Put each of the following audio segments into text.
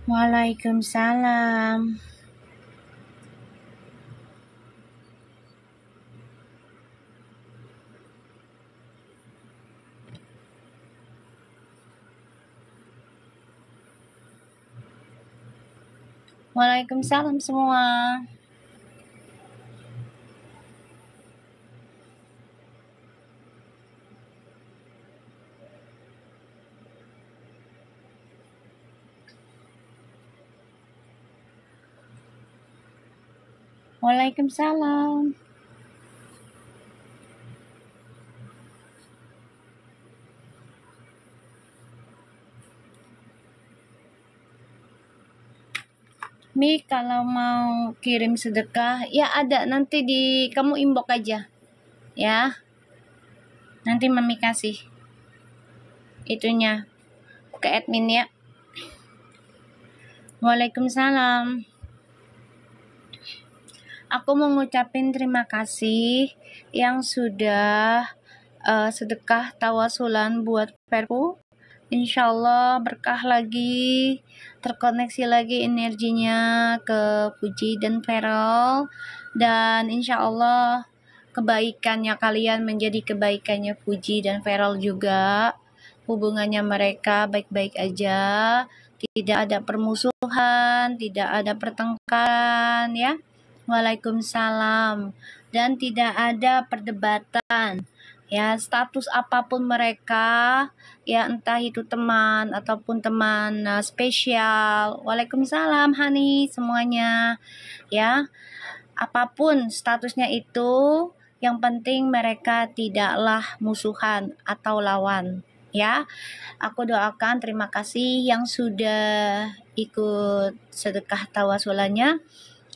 Waalaikumsalam. Waalaikumsalam semua. Waalaikumsalam. Mi, kalau mau kirim sedekah, ya ada, nanti kamu inbox aja, ya. Nanti Mami kasih itunya ke admin ya. Waalaikumsalam. Aku mau ngucapin terima kasih yang sudah sedekah tawasulan buat Perpu. Insya Allah berkah lagi, terkoneksi lagi energinya ke Puji dan Feral, dan insya Allah kebaikannya kalian menjadi kebaikannya Puji dan Feral juga. Hubungannya mereka baik-baik aja, tidak ada permusuhan, tidak ada pertengkaran ya. Waalaikumsalam. Dan tidak ada perdebatan ya, status apapun mereka ya, entah itu teman ataupun teman spesial. Waalaikumsalam Hani semuanya ya, apapun statusnya itu, yang penting mereka tidaklah musuhan atau lawan ya. Aku doakan terima kasih yang sudah ikut sedekah tawasulannya.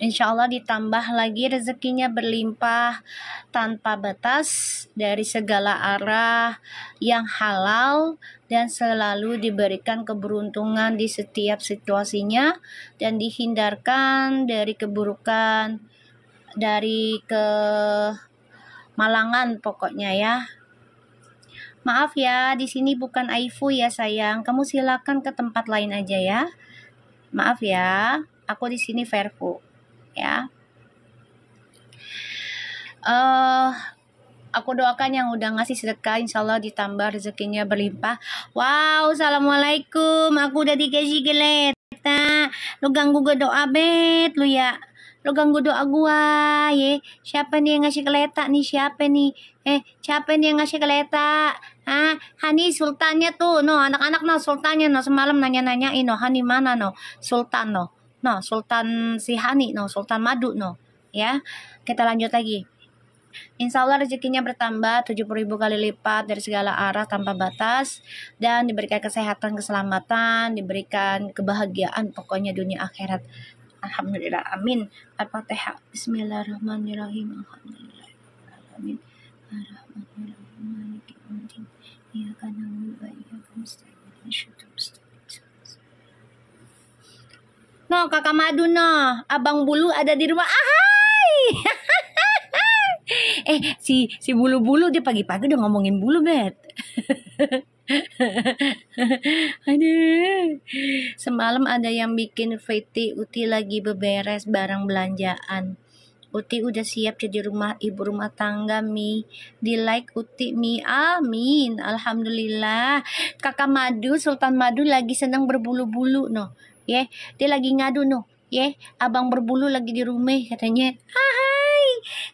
Insya Allah ditambah lagi rezekinya berlimpah tanpa batas dari segala arah yang halal, dan selalu diberikan keberuntungan di setiap situasinya, dan dihindarkan dari keburukan, dari kemalangan pokoknya ya. Maaf ya, di sini bukan Aifu ya sayang. Kamu silakan ke tempat lain aja ya. Maaf ya, aku di sini Verfu ya. Aku doakan yang udah ngasih sedekah, insya Allah ditambah rezekinya berlimpah. Wow, assalamualaikum. Aku udah dikasih geleta. Lu ganggu gue doa bet lu ya. Lu ganggu doa gua ye. Siapa nih yang ngasih geleta nih? Siapa nih? Siapa nih yang ngasih geleta? Hani sultannya tuh. No, anak-anak no sultannya no. Semalam nanya-nanyain no. Hani mana no? Sultan no. No, Sultan si Hani no. Sultan Madu no. Ya, kita lanjut lagi. Insya Allah rezekinya bertambah 70.000 kali lipat dari segala arah tanpa batas, dan diberikan kesehatan, keselamatan, diberikan kebahagiaan pokoknya dunia akhirat. Alhamdulillah, amin. Al-Fatihah. Bismillahirrahmanirrahim. Alhamdulillahirrahmanirrahim. Ar-Rahmanirrahim. Maliki yaumiddin. Iyyaka na'budu wa iyyaka nasta'in. No, Kakak Madu no. Abang Bulu ada di rumah. Ahai. Si bulu-bulu dia pagi-pagi udah ngomongin bulu bet. Aduh. Semalam ada yang bikin Fiti, Uti lagi beberes barang belanjaan. Uti udah siap jadi ibu rumah tangga Mi. Di like Uti Mi. Amin. Alhamdulillah. Kakak Madu, Sultan Madu lagi senang berbulu-bulu no. Dia lagi ngadu no. Abang berbulu lagi di rumah katanya.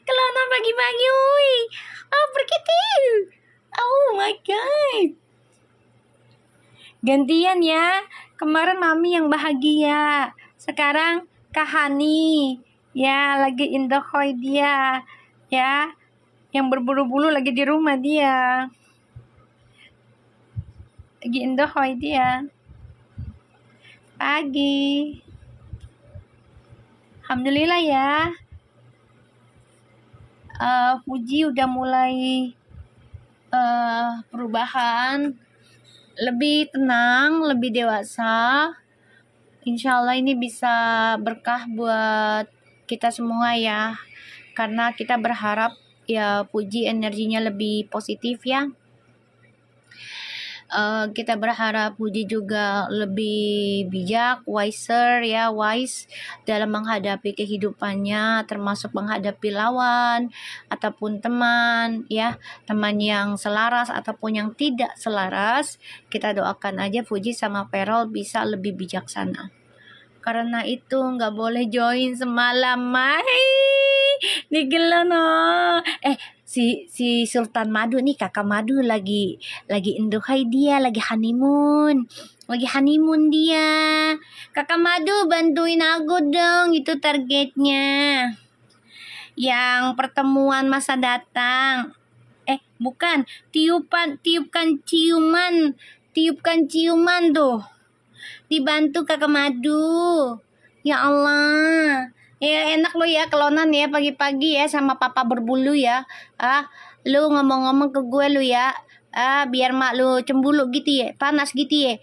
Kelana pagi-pagi, begitu. Oh my god. Gantian ya. Kemarin Mami yang bahagia. Sekarang Kak Hani. Ya, lagi indohoy dia. Ya. Yang berbulu-bulu lagi di rumah dia. Lagi indohoy dia. Pagi. Alhamdulillah ya. Puji udah mulai perubahan, lebih tenang, lebih dewasa. Insya Allah ini bisa berkah buat kita semua ya, karena kita berharap ya Puji energinya lebih positif ya. Kita berharap Puji juga lebih bijak, wiser ya, wise dalam menghadapi kehidupannya, termasuk menghadapi lawan ataupun teman ya, teman yang selaras ataupun yang tidak selaras. Kita doakan aja Puji sama Perol bisa lebih bijaksana. Karena itu nggak boleh join semalam, digelo no. Si Sultan Madu nih, kakak Madu lagi Indohai, dia lagi honeymoon dia. Kakak Madu bantuin aku dong, itu targetnya yang pertemuan masa datang. Bukan, tiupkan ciuman tuh. Dibantu kakak Madu. Ya Allah. Ya enak lo ya kelonan ya pagi-pagi ya sama papa berbulu ya. Lu ngomong-ngomong ke gue lu ya. Biar mak lu cemburu gitu ya, panas gitu ya.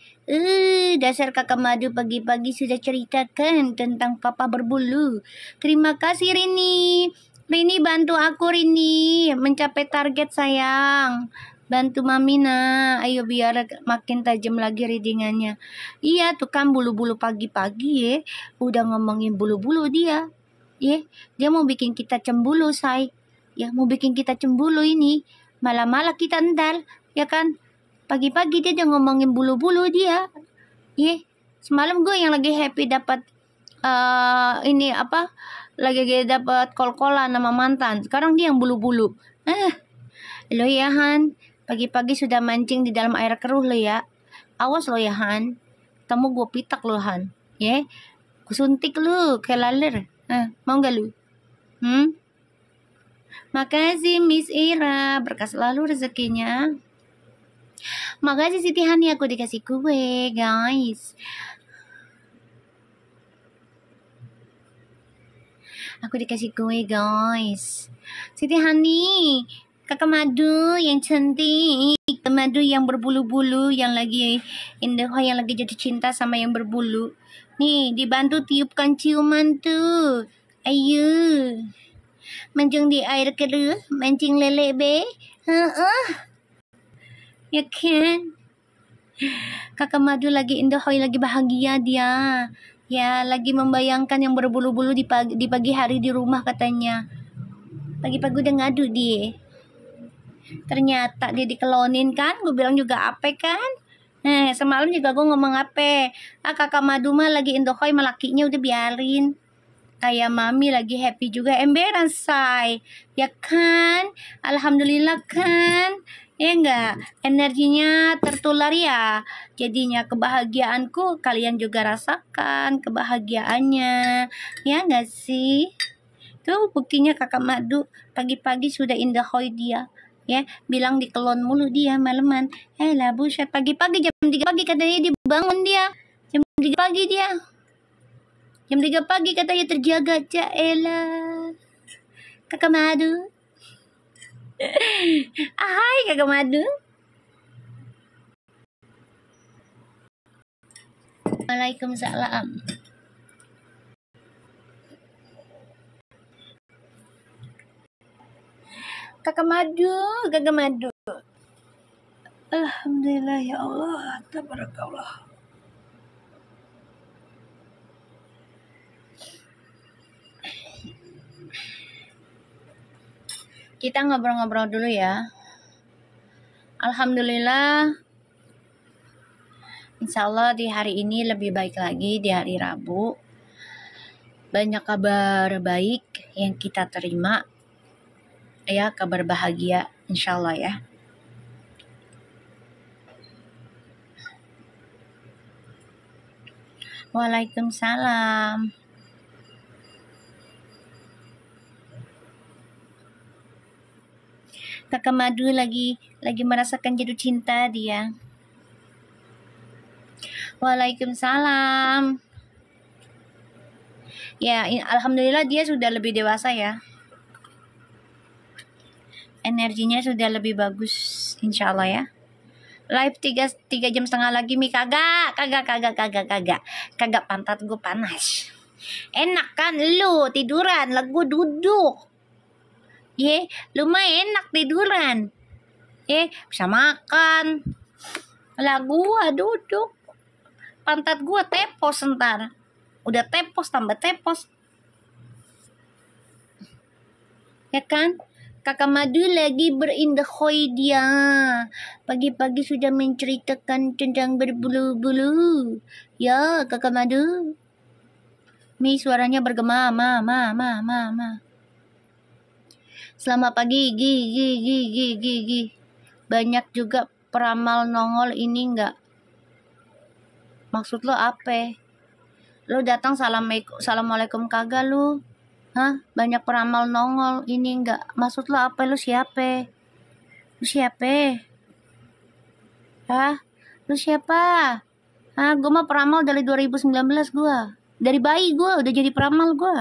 Dasar kakak Madu pagi-pagi sudah ceritakan tentang papa berbulu. Terima kasih Rini. Rini bantu aku Rini mencapai target sayang. Bantu Mami nak, ayo biar makin tajam lagi readingannya. Iya tuh kan bulu-bulu pagi-pagi ya, udah ngomongin bulu-bulu dia. Dia mau bikin kita cembulu say. Ya mau bikin kita cembulu ini. Malah-malah kita ntar, ya kan? Pagi-pagi dia udah ngomongin bulu-bulu dia. Semalam gue yang lagi happy dapat lagi dapat kol-kolan sama mantan. Sekarang dia yang bulu-bulu. Lo ya Han, pagi-pagi sudah mancing di dalam air keruh lo ya. Awas lo ya Han, kamu gue pitak lo Han. Kusuntik lu kayak laler. Mau gak lu? Makasih Miss Ira, berkah selalu rezekinya. Makasih Siti Hani, aku dikasih kue guys. Aku dikasih kue guys. Siti Hani, kakak Madu yang cantik, kakak Madu yang berbulu-bulu, yang lagi yang lagi jatuh cinta sama yang berbulu. Nih, dibantu tiupkan ciuman tuh. Ayo. Mancing di air keruh, mancing lele be. Ya kan? Kakak Madu lagi lagi bahagia dia. Ya, lagi membayangkan yang berbulu-bulu di pagi hari di rumah katanya. Pagi-pagi udah ngadu dia. Ternyata dia dikelonin kan, gue bilang juga apa kan. Semalam juga gue ngomong apa, kakak Madu mah lagi indohoy sama lakinya udah biarin. Kayak Mami lagi happy juga, emberan say. Ya kan, alhamdulillah kan. Ya enggak, energinya tertular ya. Jadinya kebahagiaanku kalian juga rasakan kebahagiaannya. Ya enggak sih? Tuh buktinya kakak Madu pagi-pagi sudah indohoy dia. Ya, bilang dikelon mulu dia malaman. Lah buset, pagi-pagi jam 3 pagi katanya dibangun dia. Jam 3 pagi dia. Jam 3 pagi katanya terjaga. Elah. Kakak Madu. Hai kakak Madu. Waalaikumsalam. Kakak Madu. Alhamdulillah ya Allah, tabarakallah. Kita ngobrol-ngobrol dulu ya. Alhamdulillah, insya Allah di hari ini lebih baik lagi, di hari Rabu. Banyak kabar baik yang kita terima. Ya, kabar bahagia insya Allah ya. Waalaikumsalam. Kakak Madu lagi merasakan jatuh cinta dia. Waalaikumsalam. Ya, alhamdulillah dia sudah lebih dewasa ya. Energinya sudah lebih bagus insya Allah ya. Live 3 jam setengah lagi Mi. Kagak pantat gue panas. Enak kan lu tiduran, lagu duduk. Lu mah enak tiduran. Bisa makan. Lah gua duduk, pantat gua tepos ntar. Udah tepos tambah tepos. Ya kan? Kakak Madu lagi berindahoy dia. Pagi-pagi sudah menceritakan tentang berbulu-bulu. Ya, Kakak Madu. Mi suaranya bergema, ma. Selamat pagi, gi. Banyak juga peramal nongol ini enggak. Maksud lo apa? Lo datang assalamualaikum kagak lu? Hah? Banyak peramal nongol ini enggak. Maksud lo apa? Lu siapa? Lu siapa? Hah? Lu siapa? Hah? Gue mah peramal dari 2019 gue. Dari bayi gue udah jadi peramal gue.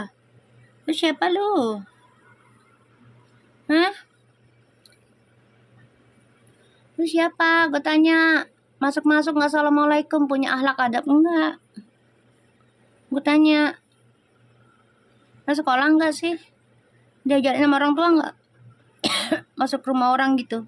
Lu siapa lu? Hah? Lu siapa? Gue tanya. Masuk-masuk gak assalamualaikum. Punya akhlak adab enggak? Gue tanya. Lu sekolah enggak sih? Diajarin sama orang tua enggak? Masuk rumah orang gitu.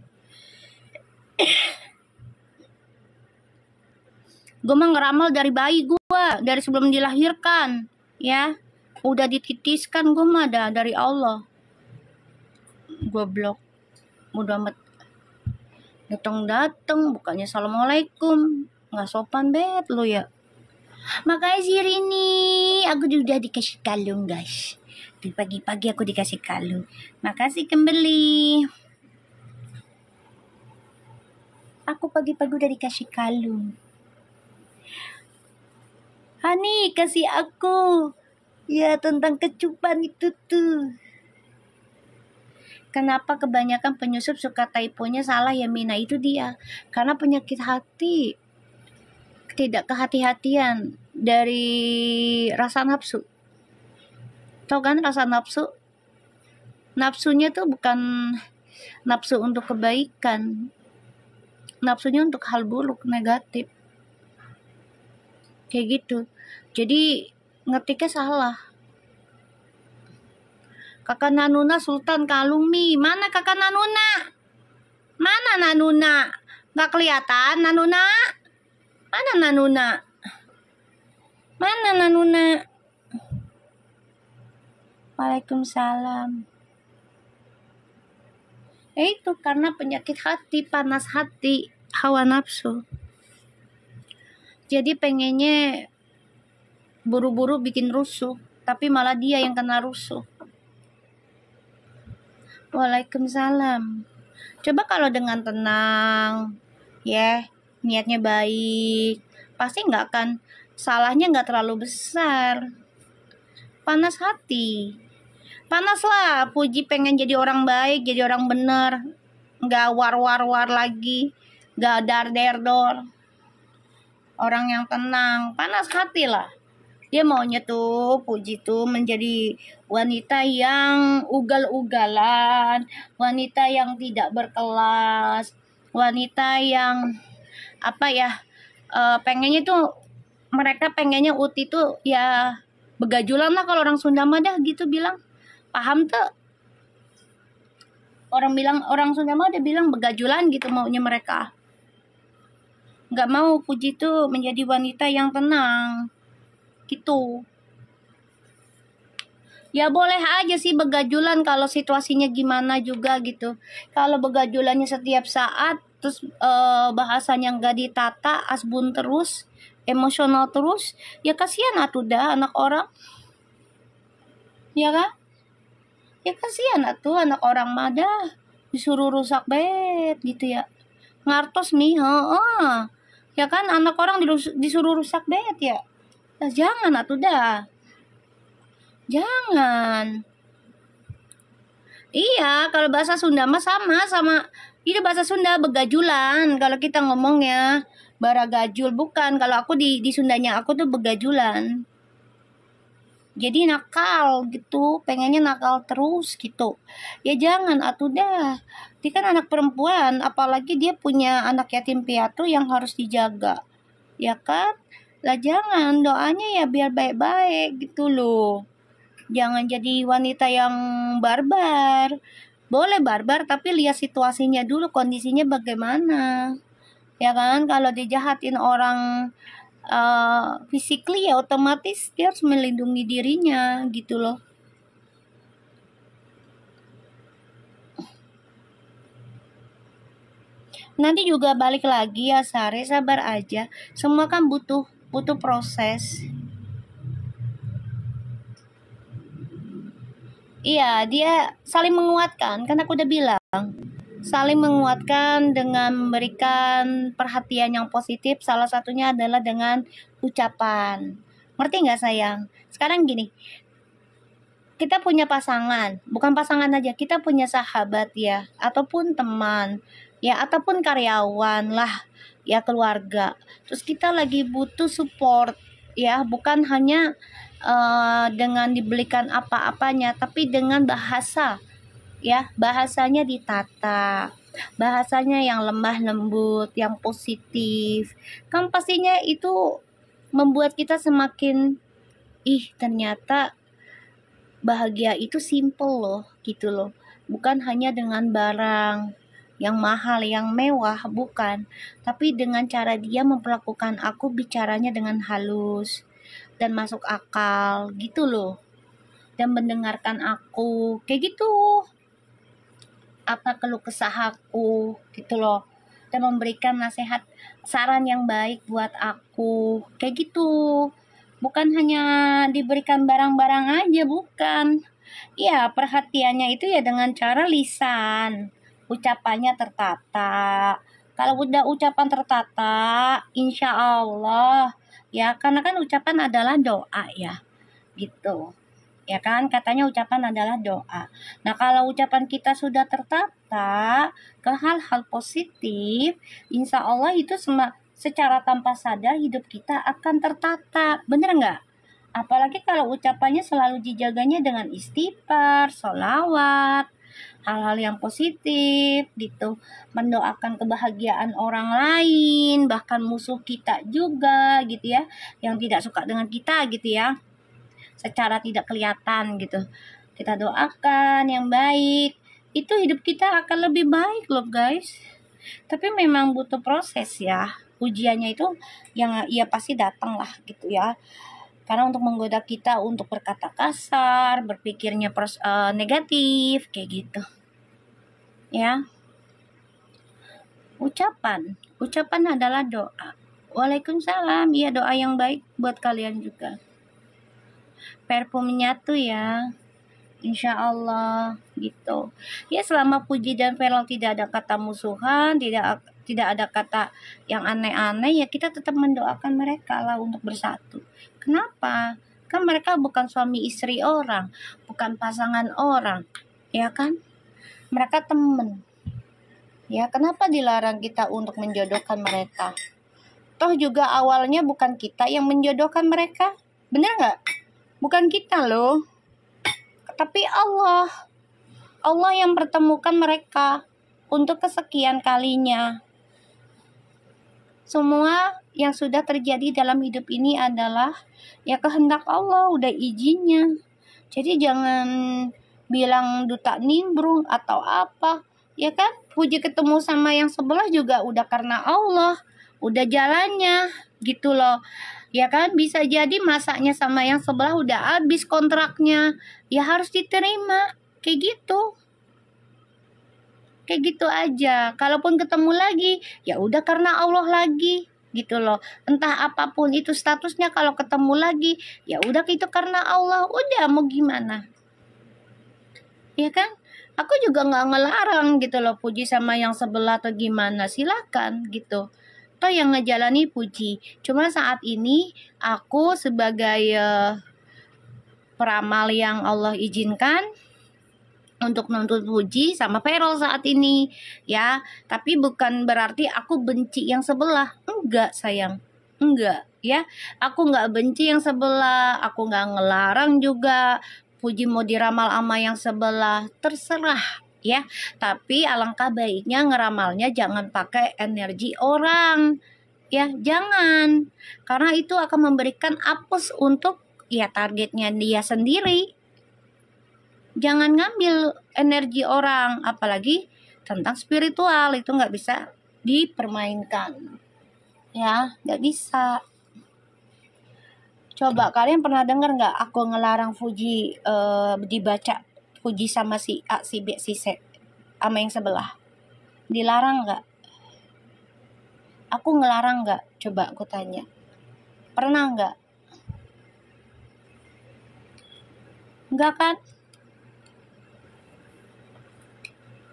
Gue mah ngeramal dari bayi gue, dari sebelum dilahirkan, ya. Udah dititiskan gue mah dari Allah. Gue blok. Udah amat. Datang, bukannya assalamualaikum. Nggak sopan bet lu ya. Makasih Rini, aku udah dikasih kalung guys. Di pagi-pagi aku dikasih kalung. Makasih kembali. Aku pagi-pagi udah dikasih kalung. Hani kasih aku. Ya tentang kecupan itu tuh. Kenapa kebanyakan penyusup suka typonya salah ya Mina? Itu dia. Karena penyakit hati. Tidak kehati-hatian dari rasa nafsu. Tahu kan rasa nafsu? Nafsunya tuh bukan nafsu untuk kebaikan. Nafsunya untuk hal buruk, negatif. Kayak gitu. Jadi ngetiknya salah. Kakak Nanuna Sultan Kalumi. Mana kakak Nanuna? Mana Nanuna? Gak kelihatan Nanuna? Mana Nanuna? Mana Nanuna? Waalaikumsalam. Itu karena penyakit hati, panas hati, hawa nafsu. Jadi pengennya buru-buru bikin rusuh, tapi malah dia yang kena rusuh. Waalaikumsalam. Coba kalau dengan tenang, ya, niatnya baik, pasti nggak akan, salahnya nggak terlalu besar. Panas hati. Panas lah, Puji pengen jadi orang baik, jadi orang bener. Nggak war lagi, nggak dar-der-dor. Orang yang tenang, panas hati lah. Dia maunya tuh Puji tuh menjadi wanita yang ugal-ugalan, wanita yang tidak berkelas, wanita yang apa ya, pengennya tuh, mereka pengennya Uti tuh ya begajulan lah, kalau orang Sunda mah dah gitu bilang. Paham tuh? Orang Sunda mah dia bilang begajulan gitu maunya mereka. Nggak mau Puji tuh menjadi wanita yang tenang. Gitu. Ya boleh aja sih begajulan kalau situasinya gimana juga gitu. Kalau begajulannya setiap saat terus bahasanya nggak ditata, asbun terus, emosional terus, ya kasihan atuh dah anak orang. Ya kan? Ya kasihan atuh anak orang mah dah disuruh rusak bet gitu ya. Ngartos nih, ya kan anak orang disuruh rusak bet ya. Nah, jangan atuh dah. Jangan. Iya, kalau bahasa Sunda mah sama. Itu bahasa Sunda begajulan. Kalau kita ngomongnya baragajul, bukan. Kalau aku di Sundanya aku tuh begajulan. Jadi nakal gitu, pengennya nakal terus gitu. Ya jangan atuh dah. Dia kan anak perempuan, apalagi dia punya anak yatim piatu yang harus dijaga. Ya kan? Lah jangan, doanya ya biar baik-baik gitu loh. Jangan jadi wanita yang barbar. Boleh barbar tapi lihat situasinya dulu, kondisinya bagaimana. ya kan? Kalau dijahatin orang physically ya otomatis dia harus melindungi dirinya gitu loh. Nanti juga balik lagi ya Sare, sabar aja. Semua kan butuh proses. Iya, dia saling menguatkan, kan aku udah bilang. Saling menguatkan dengan memberikan perhatian yang positif, salah satunya adalah dengan ucapan. Ngerti nggak sayang? Sekarang gini, kita punya pasangan, bukan pasangan aja, kita punya sahabat ya, ataupun teman, ya, ataupun karyawan lah, ya, keluarga. Terus kita lagi butuh support, ya, bukan hanya dengan dibelikan apa-apanya, tapi dengan bahasa, ya, bahasanya ditata, bahasanya yang lemah lembut, yang positif, kan pastinya itu membuat kita semakin ternyata bahagia itu simple loh, gitu loh, bukan hanya dengan barang yang mahal, yang mewah, bukan, tapi dengan cara dia memperlakukan aku, bicaranya dengan halus dan masuk akal gitu loh, dan mendengarkan aku kayak gitu, apa keluh kesah aku gitu loh, dan memberikan nasihat, saran yang baik buat aku kayak gitu, bukan hanya diberikan barang-barang aja, bukan. Ya, perhatiannya itu ya dengan cara lisan, ucapannya tertata. Kalau udah ucapan tertata, insya Allah ya, karena kan ucapan adalah doa ya, gitu. Ya kan, katanya ucapan adalah doa. Nah, kalau ucapan kita sudah tertata ke hal-hal positif, insya Allah itu secara tanpa sadar hidup kita akan tertata. Bener nggak? Apalagi kalau ucapannya selalu dijaganya dengan istighfar, sholawat, hal-hal yang positif gitu, mendoakan kebahagiaan orang lain, bahkan musuh kita juga gitu ya, yang tidak suka dengan kita gitu ya, secara tidak kelihatan gitu, kita doakan yang baik, itu hidup kita akan lebih baik loh guys. Tapi memang butuh proses ya, ujiannya itu yang ya pasti datang lah gitu ya, karena untuk menggoda kita untuk berkata kasar, berpikirnya negatif kayak gitu ya. Ucapan adalah doa. Waalaikumsalam, ya, doa yang baik buat kalian juga. Parfumnya tuh ya, insya Allah gitu ya. Selama Puji dan Feral tidak ada kata musuhan, tidak ada kata yang aneh-aneh, ya kita tetap mendoakan mereka lah untuk bersatu. Kenapa? Kan mereka bukan suami istri orang, bukan pasangan orang, ya kan? Mereka temen, ya. Kenapa dilarang kita untuk menjodohkan mereka? Toh juga awalnya bukan kita yang menjodohkan mereka, bener nggak? Bukan kita loh, tapi Allah yang pertemukan mereka untuk kesekian kalinya. Semua yang sudah terjadi dalam hidup ini adalah ya kehendak Allah, udah izinnya. Jadi jangan bilang duta nimbrung atau apa, ya kan? Puji ketemu sama yang sebelah juga udah karena Allah, udah jalannya gitu loh. Ya kan, bisa jadi masaknya sama yang sebelah udah habis kontraknya, ya harus diterima kayak gitu. Kayak gitu aja. Kalaupun ketemu lagi, ya udah karena Allah lagi gitu loh. Entah apapun itu statusnya, kalau ketemu lagi, ya udah itu karena Allah. Udah mau gimana? Ya kan? Aku juga nggak ngelarang gitu loh Puji sama yang sebelah atau gimana. Silakan gitu. Toh yang ngejalani Puji. Cuma saat ini aku sebagai peramal yang Allah izinkan untuk menuntut Puji sama Feral saat ini ya, tapi bukan berarti aku benci yang sebelah, enggak sayang, enggak ya, aku nggak benci yang sebelah, aku nggak ngelarang juga Puji mau diramal sama yang sebelah, terserah ya, tapi alangkah baiknya ngeramalnya jangan pakai energi orang ya, jangan, karena itu akan memberikan apes untuk ya targetnya dia sendiri. Jangan ngambil energi orang, apalagi tentang spiritual, itu nggak bisa dipermainkan. Ya, nggak bisa. Coba kalian pernah dengar nggak aku ngelarang Fuji dibaca Fuji sama si A, si B, si C sama yang sebelah? Dilarang nggak? Aku ngelarang nggak? Coba aku tanya. Pernah nggak? Nggak kan?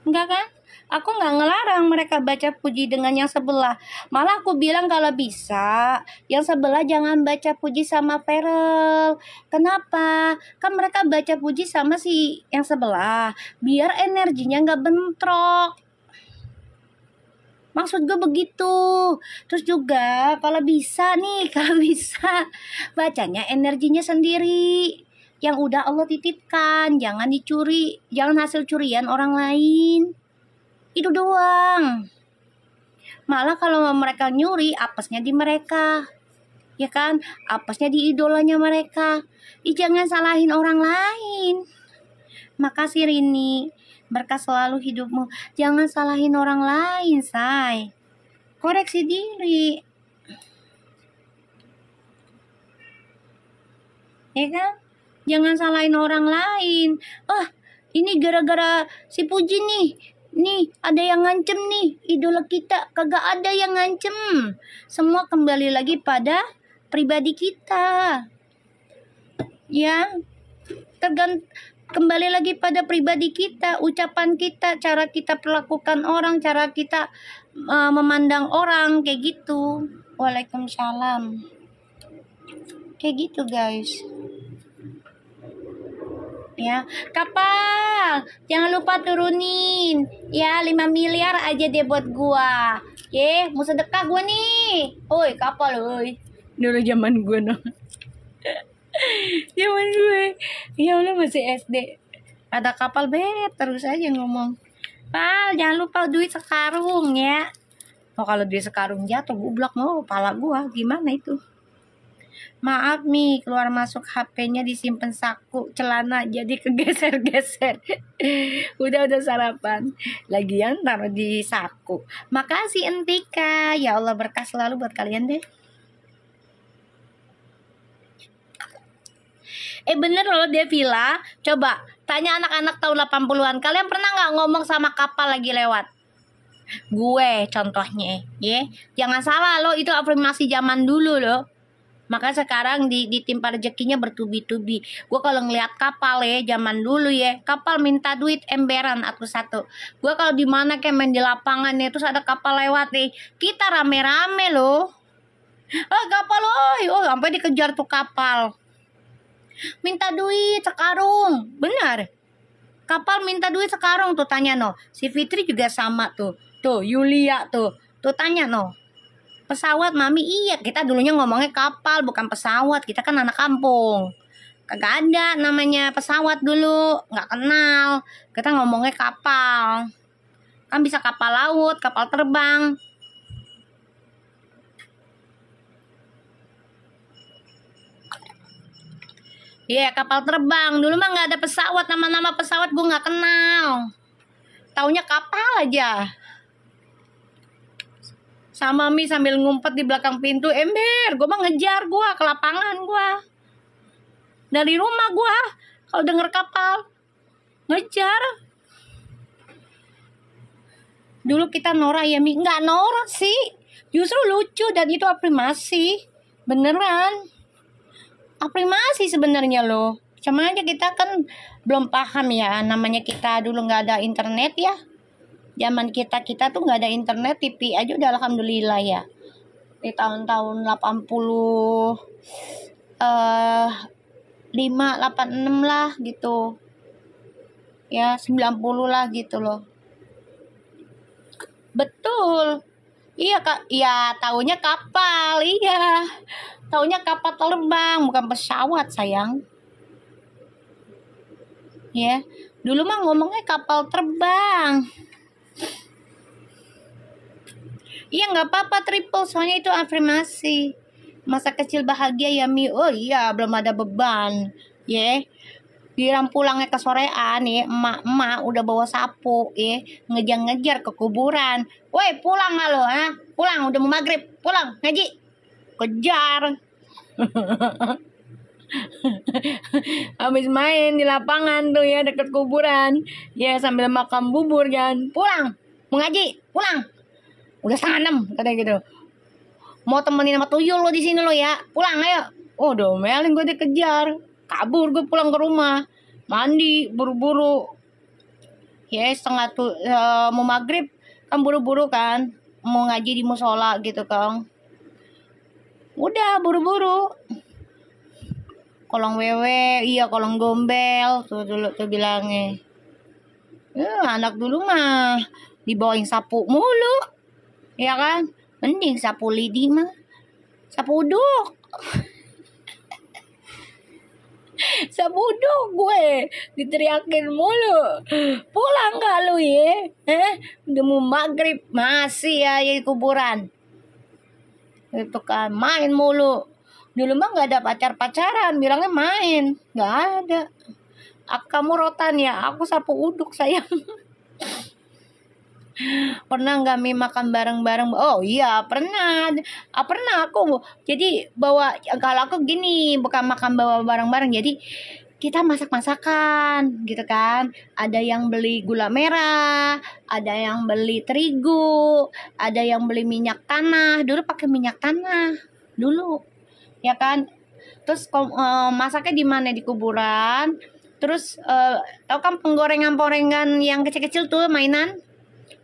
Enggak kan? Aku nggak ngelarang mereka baca puji dengan yang sebelah. Malah aku bilang kalau bisa, yang sebelah jangan baca puji sama Ferel. Kenapa? Kan mereka baca puji sama si yang sebelah. Biar energinya nggak bentrok. Maksud gue begitu. Terus juga kalau bisa nih, kalau bisa bacanya energinya sendiri. Yang udah Allah titipkan, jangan dicuri, jangan hasil curian orang lain. Itu doang. Malah kalau mereka nyuri, apesnya di mereka. Ya kan? Apesnya di idolanya mereka. Jangan salahin orang lain. Makasih Rini. Berkah selalu hidupmu. Jangan salahin orang lain, say. Koreksi diri. Ya kan? Jangan salahin orang lain. Ini gara-gara si Puji nih. Nih, ada yang ngancem nih. Idola kita kagak ada yang ngancem. Semua kembali lagi pada pribadi kita. Ya. Kembali lagi pada pribadi kita, ucapan kita, cara kita perlakukan orang, cara kita memandang orang, kayak gitu. Waalaikumsalam. Kayak gitu, guys. Ya, kapal, jangan lupa turunin. Ya, 5 miliar aja deh buat gua. Mau sedekah gua nih. Oi, kapal, oi. Dulu zaman gua no. Zaman gue. Ya Allah masih SD. Ada kapal terus aja ngomong. Pal, jangan lupa duit sekarung ya. Kalau duit sekarung jatuh gublak pala gua gimana itu? Maaf nih, keluar masuk HP-nya disimpan saku celana jadi kegeser-geser. udah sarapan. Lagian taruh di saku. Makasih Entika. Ya Allah berkah selalu buat kalian deh. Bener loh Devila. Coba tanya anak-anak tahun 80-an. Kalian pernah nggak ngomong sama kapal lagi lewat? Gue contohnya. Jangan salah loh, itu afirmasi zaman dulu loh. Maka sekarang ditimpa rezekinya bertubi-tubi. Gue kalau ngeliat kapal zaman dulu kapal minta duit emberan satu. Gue kalau di mana kayak main di lapangan terus ada kapal lewat kita rame-rame loh. Kapal sampai dikejar tuh kapal. Minta duit sekarung, benar. Kapal minta duit sekarung tuh tanya Si Fitri juga sama tuh Yulia tuh tanya pesawat mami. Iya, kita dulunya ngomongnya kapal bukan pesawat, kita kan anak kampung, kagak ada namanya pesawat dulu, nggak kenal, kita ngomongnya kapal. Kan bisa kapal laut, kapal terbang. Kapal terbang. Dulu mah nggak ada pesawat, nama-nama pesawat gue nggak kenal, taunya kapal aja. Sama Mi sambil ngumpet di belakang pintu ember. Gue mah ngejar ke lapangan dari rumah kalau denger kapal ngejar. Dulu kita norak ya Mi? Nggak norak sih, justru lucu dan itu afirmasi beneran. Afirmasi sebenarnya loh. Cuma aja kita kan belum paham ya, namanya kita dulu nggak ada internet ya. Zaman kita tuh nggak ada internet, TV aja udah alhamdulillah ya. Di tahun-tahun 85, 86 lah gitu. Ya 90 lah gitu loh. Betul. Iya Kak, ya taunya kapal, iya. Taunya kapal terbang bukan pesawat sayang. Ya, dulu mah ngomongnya kapal terbang. Iya nggak apa-apa triple, soalnya itu afirmasi. Masa kecil bahagia ya Mi. Oh iya, belum ada beban. Giram pulangnya ke sorean ya, emak-emak udah bawa sapu ya, ngejar-ngejar ke kuburan. Woi, pulang nggak lo, ha? Pulang, udah mau maghrib, pulang ngaji. Kejar. Habis main di lapangan tuh ya deket kuburan, ya sambil makan bubur kan. Pulang, mau ngaji, pulang. Udah 5:30 katanya gitu. Mau temenin sama tuyul lo di sini lo ya, pulang ayo. Oh, domelin gue dikejar. Kabur gue pulang ke rumah, mandi buru-buru ya mau maghrib kan, buru-buru kan mau ngaji di musola gitu kan, udah buru-buru kolong wewe, iya kolong gombel tuh dulu tuh bilangnya. Anak dulu mah dibawain sapu mulu ya kan, mending sapu lidi mah, sapu uduk. Sabuduk gue diteriakin mulu, pulang gak lu ya, udah mau maghrib masih ya kuburan itu kan, main mulu. Dulu mah nggak ada pacaran, bilangnya main, nggak ada. Kamu rotan ya, aku sapu uduk sayang. Pernah nggak Mi makan bareng-bareng? Oh iya pernah. Pernah aku. Jadi bawa, kalau aku gini, bukan makan bawa bareng-bareng. Jadi kita masak-masakan gitu kan. Ada yang beli gula merah, ada yang beli terigu, ada yang beli minyak tanah. Dulu pakai minyak tanah dulu, ya kan. Terus masaknya di mana? Di kuburan. Terus tau kan penggorengan-penggorengan yang kecil-kecil tuh, mainan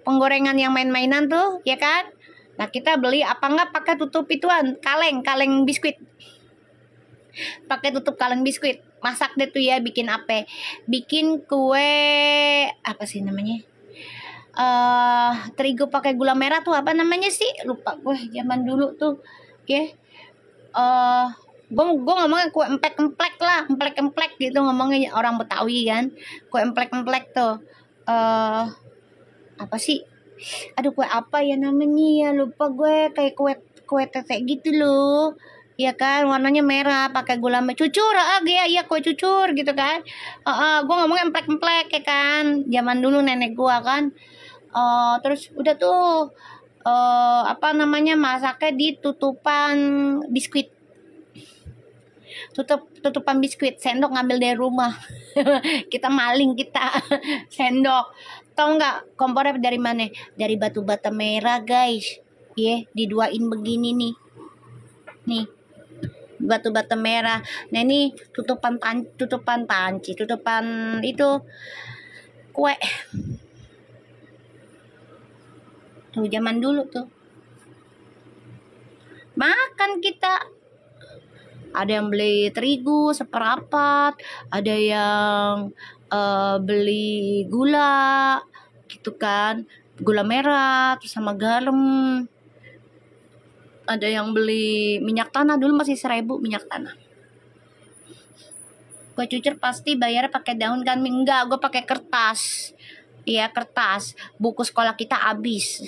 penggorengan yang main-mainan tuh ya kan. Nah kita beli apa enggak pakai tutup ituan, kaleng biskuit, pakai tutup kaleng biskuit, masak deh tuh ya, bikin apa, bikin kue apa sih namanya, terigu pakai gula merah tuh apa namanya sih, lupa gue zaman dulu tuh ya. Gue ngomongnya kue emplek-emplek lah, emplek-emplek gitu ngomongnya, orang Betawi kan, kue emplek-emplek tuh. Apa sih, aduh kue apa ya namanya ya, lupa gue, kayak kue tete gitu loh ya kan, warnanya merah pakai gula merah, cucur ya kue cucur gitu kan. Gue ngomongnya emplek-emplek ya kan, zaman dulu nenek gue kan. Terus udah tuh apa namanya, masaknya di tutupan biskuit, tutupan biskuit, sendok ngambil dari rumah. Kita maling kita. Sendok, tau nggak kompornya dari mana? Dari batu bata merah guys, diduain begini nih batu bata merah. Nah ini tutupan panci, tutupan itu kue tuh, zaman dulu tuh makan kita. Ada yang beli terigu seperapat, ada yang beli gula gitu kan, gula merah terus sama garam. Ada yang beli minyak tanah, dulu masih 1.000 minyak tanah. Kue cucur pasti bayar pakai daun kan? Enggak, gue pakai kertas. Iya kertas, buku sekolah kita habis.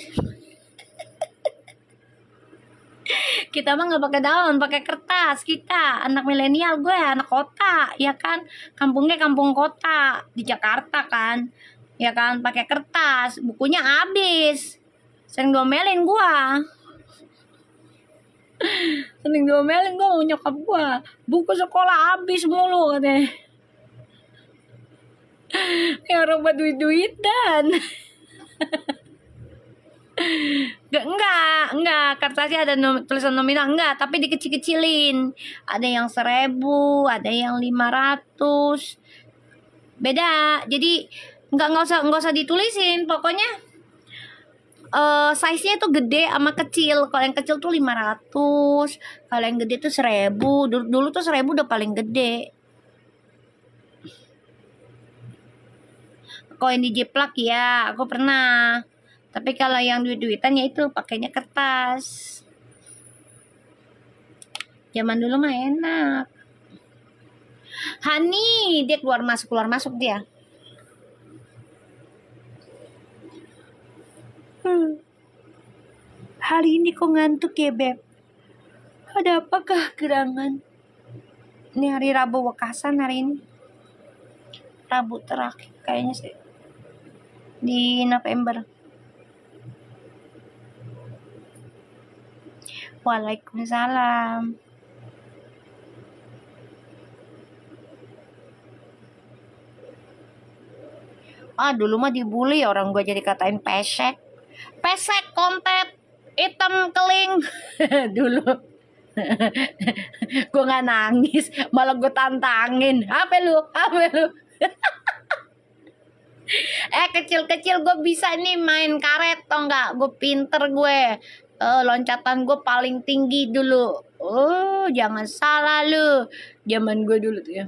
Kita mah nggak pakai daun, pakai kertas. Kita anak milenial, gue anak kota ya kan, kampungnya kampung kota di Jakarta kan ya kan, pakai kertas, bukunya habis. Sering gomelin gue nyokap gue, buku sekolah habis mulu katanya. Ya orang buat duit-duitan. Enggak, kertasnya ada tulisan nominal, enggak, tapi dikecil-kecilin. Ada yang 1.000, ada yang 500. Beda. Jadi enggak usah ditulisin, pokoknya size-nya itu gede sama kecil. Kalau yang kecil tuh 500, kalau yang gede tuh 1.000. Dulu tuh 1.000 udah paling gede. Koin dijiplak ya, aku pernah. Tapi kalau yang duit-duitannya itu pakainya kertas. Zaman dulu mah enak. Hani, dia keluar masuk dia. Hari ini kok ngantuk ya Beb? Ada apakah gerangan? Ini hari Rabu Wekasan hari ini. Rabu terakhir kayaknya sih di November. Waalaikumsalam. Dulu mah dibully orang gue jadi katain pesek kontet hitam keling. Dulu gue nggak nangis, malah gue tantangin. Apa lu kecil-kecil gue bisa nih main karet, tau nggak? Gue pinter gue. Loncatan gue paling tinggi dulu. Jangan salah lu. Zaman gue dulu tuh ya.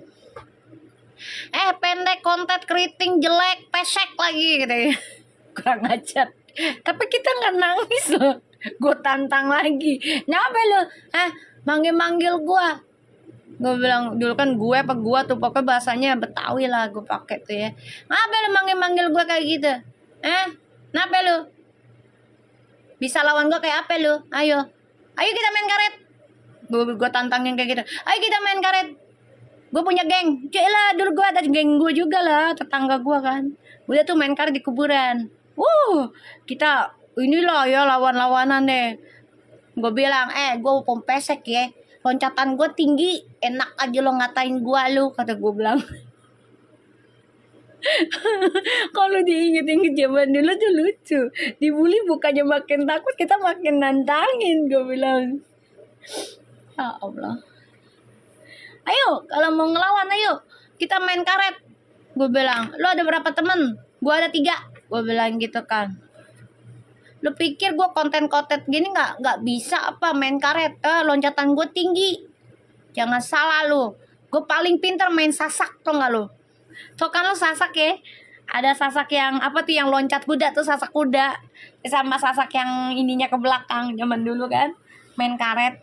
Pendek, kontet, keriting, jelek, pesek lagi gitu ya. Kurang ajar. Tapi kita nggak nangis loh. Gue tantang lagi. Kenapa lu? Manggil-manggil gue. Gue bilang dulu kan gue apa gua tuh, pokoknya bahasanya Betawi lah gue pakai tuh ya. Kenapa lu manggil-manggil gue kayak gitu? Kenapa lu? Bisa lawan gue kayak apa lu? Ayo kita main karet. Gue tantangin kayak gitu. Ayo kita main karet. Gue punya geng. Lah dulu gue ada geng gue juga lah, tetangga gue kan. Udah tuh main karet di kuburan. Kita inilah ya lawan-lawanan deh. Gue bilang, gue pesek ya. Loncatan gue tinggi, enak aja lo ngatain gue lu, kata gue bilang. Kalau diinget-inget zaman dulu tuh lucu. Dibully bukannya makin takut, kita makin nantangin, gue bilang. Ya Allah. Ayo, kalau mau ngelawan, ayo kita main karet. Gue bilang, lo ada berapa temen? Gue ada 3. Gue bilang gitu kan. Lo pikir gue konten-konten gini nggak bisa apa main karet? Loncatan gue tinggi. Jangan salah lo. Gue paling pinter main sasak, tau nggak lo? Tau kan lo sasak ya? Ada sasak yang apa tuh, yang loncat kuda tuh, sasak kuda. Sama sasak yang ininya ke belakang zaman dulu kan. Main karet.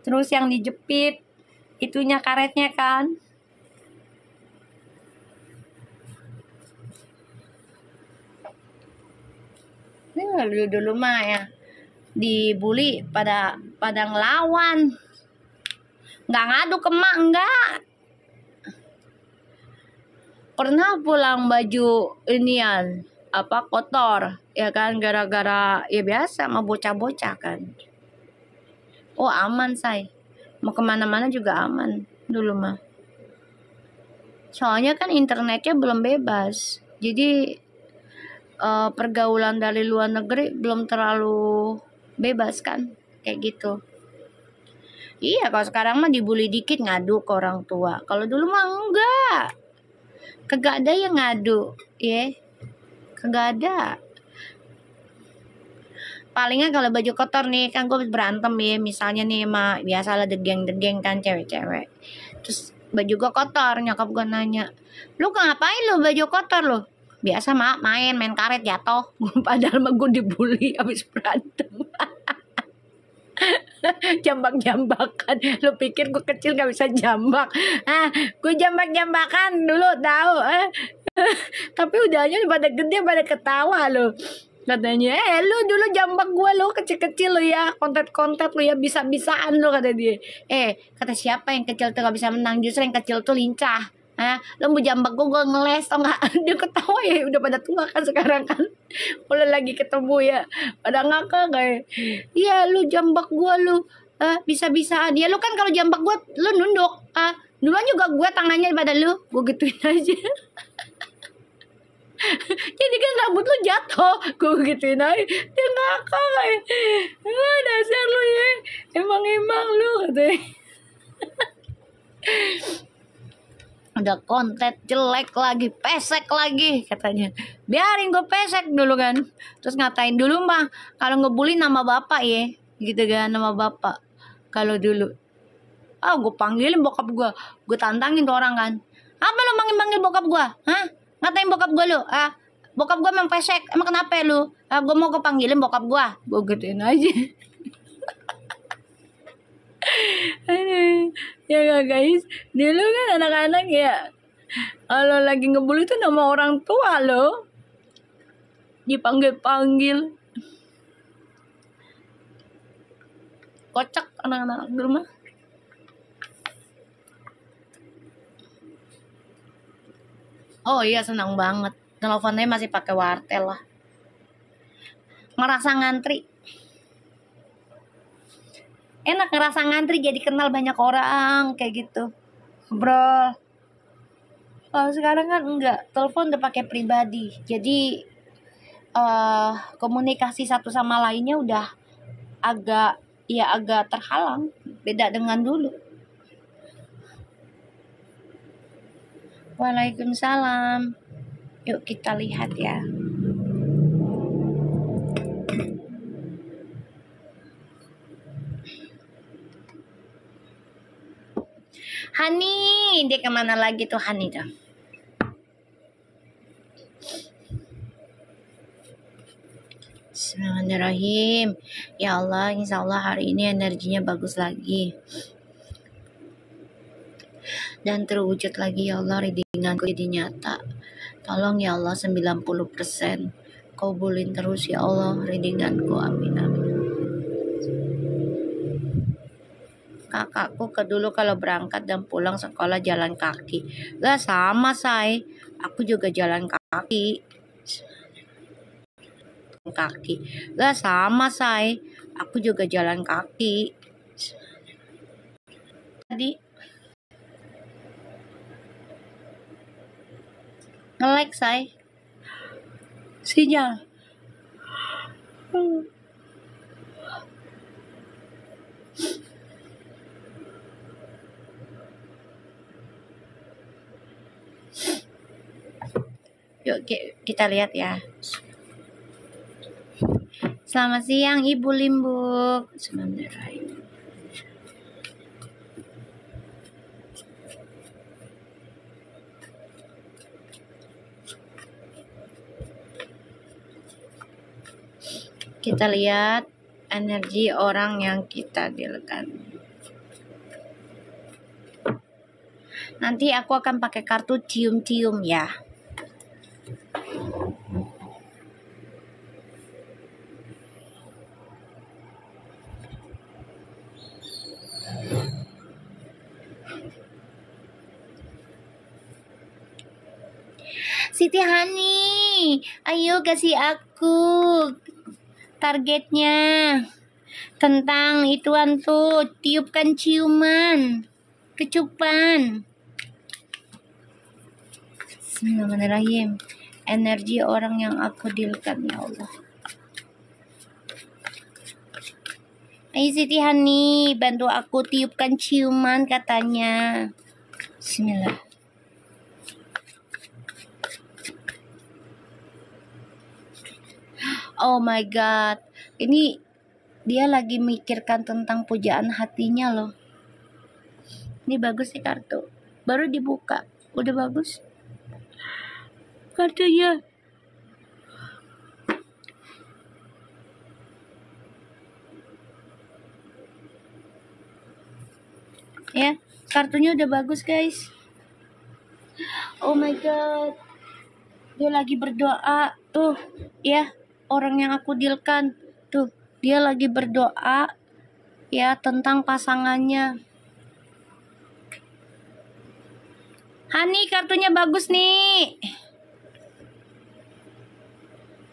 Terus yang dijepit itunya karetnya kan. Dulu mah ya dibully pada ngelawan, nggak ngadu ke mak, enggak. Pernah pulang baju inian apa kotor ya kan, gara-gara ya biasa sama bocah-bocah kan. Aman say, mau kemana-mana juga aman dulu mah. Soalnya kan internetnya belum bebas, jadi pergaulan dari luar negeri belum terlalu bebas kan, kayak gitu. Iya, kalau sekarang mah dibully dikit ngadu ke orang tua. Kalau dulu mah enggak, kagak ada yang ngadu ya, kagak ada. Palingnya kalau baju kotor nih kan, gue berantem ya, misalnya nih mah biasalah degeng kan cewek-cewek. Terus baju gue kotor, nyokap gue nanya, lu ngapain lu baju kotor lu? Biasa main karet jatuh. Padahal mah gue dibully abis berantem. Jambak-jambakan. Lu pikir gue kecil gak bisa jambak? Gue jambak-jambakan dulu tahu. Tapi udahnya pada gede pada ketawa lo. Katanya, lu dulu jambak gue lo kecil-kecil lo ya, kontet-kontet lo ya, bisa-bisaan lo, kata dia. Kata siapa yang kecil tuh gak bisa menang, justru yang kecil tuh lincah. Lo mau jambak gue ngeles tau gak? Dia ketawa ya, udah pada tua kan sekarang kan. Kalau lagi ketemu ya pada ngakak kayak, iya lu jambak gue lu, bisa-bisaan. Ya lu kan kalau jambak gue lu nunduk, duluan juga gue tangannya pada lu, gue gituin aja. Jadi kan rambut lu jatuh, gue gituin aja. Dia ngakak kayak, dasar lu ya, emang lu, katanya. Udah konten jelek lagi, pesek lagi, katanya. Biarin gue pesek dulu kan. Terus ngatain dulu mah kalau ngebully nama bapak ya, gitu kan, nama bapak. Kalau dulu gue panggilin bokap gue tantangin tuh orang kan. Apa lu manggil bokap gue? Ngatain bokap gue lu? Bokap gue emang pesek, emang kenapa lu? Gue mau kepanggilin bokap gue gituin aja. Ya gak guys, dulu kan anak-anak ya, kalau lagi ngebully tuh nama orang tua lo dipanggil-panggil. Kocak anak-anak dulu mah. Oh iya, senang banget. Teleponnya masih pakai wartel lah. Ngerasa ngantri. Enak ngerasa ngantri, jadi kenal banyak orang kayak gitu. Bro. Kalau sekarang kan enggak, telepon udah pakai pribadi. Jadi komunikasi satu sama lainnya udah agak terhalang, beda dengan dulu. Waalaikumsalam. Yuk kita lihat ya. Hani, dia kemana lagi tuh Hani tuh? Bismillahirrahmanirrahim. Ya Allah, insya Allah hari ini energinya bagus lagi. Dan terwujud lagi ya Allah, readinganku jadi nyata. Tolong ya Allah 90%. Kabulin terus ya Allah readinganku, amin amin. Kakakku dulu kalau berangkat dan pulang sekolah jalan kaki. Lah sama say, aku juga jalan kaki. Lah sama say, aku juga jalan kaki. Tadi nge-like say. Sinyal. Yuk kita lihat ya. Selamat siang Ibu Limbuk. Bismillahirrahmanirrahim. Kita lihat energi orang yang kita dealkan. Nanti aku akan pakai kartu cium-cium ya. Siti Hani, ayo kasih aku targetnya tentang ituan tuh, tiupkan ciuman, kecupan. Bismillahirrahmanirrahim. Energi orang yang aku dealkan ya Allah. Ayo Siti Hani, bantu aku tiupkan ciuman katanya. Bismillah. Oh my god, ini dia lagi mikirkan tentang pujaan hatinya loh. Ini bagus sih kartu, baru dibuka udah bagus kartunya. Ya, kartunya udah bagus guys. Oh my god, dia lagi berdoa tuh ya, orang yang aku dealkan tuh, dia lagi berdoa ya tentang pasangannya. Hani, kartunya bagus nih.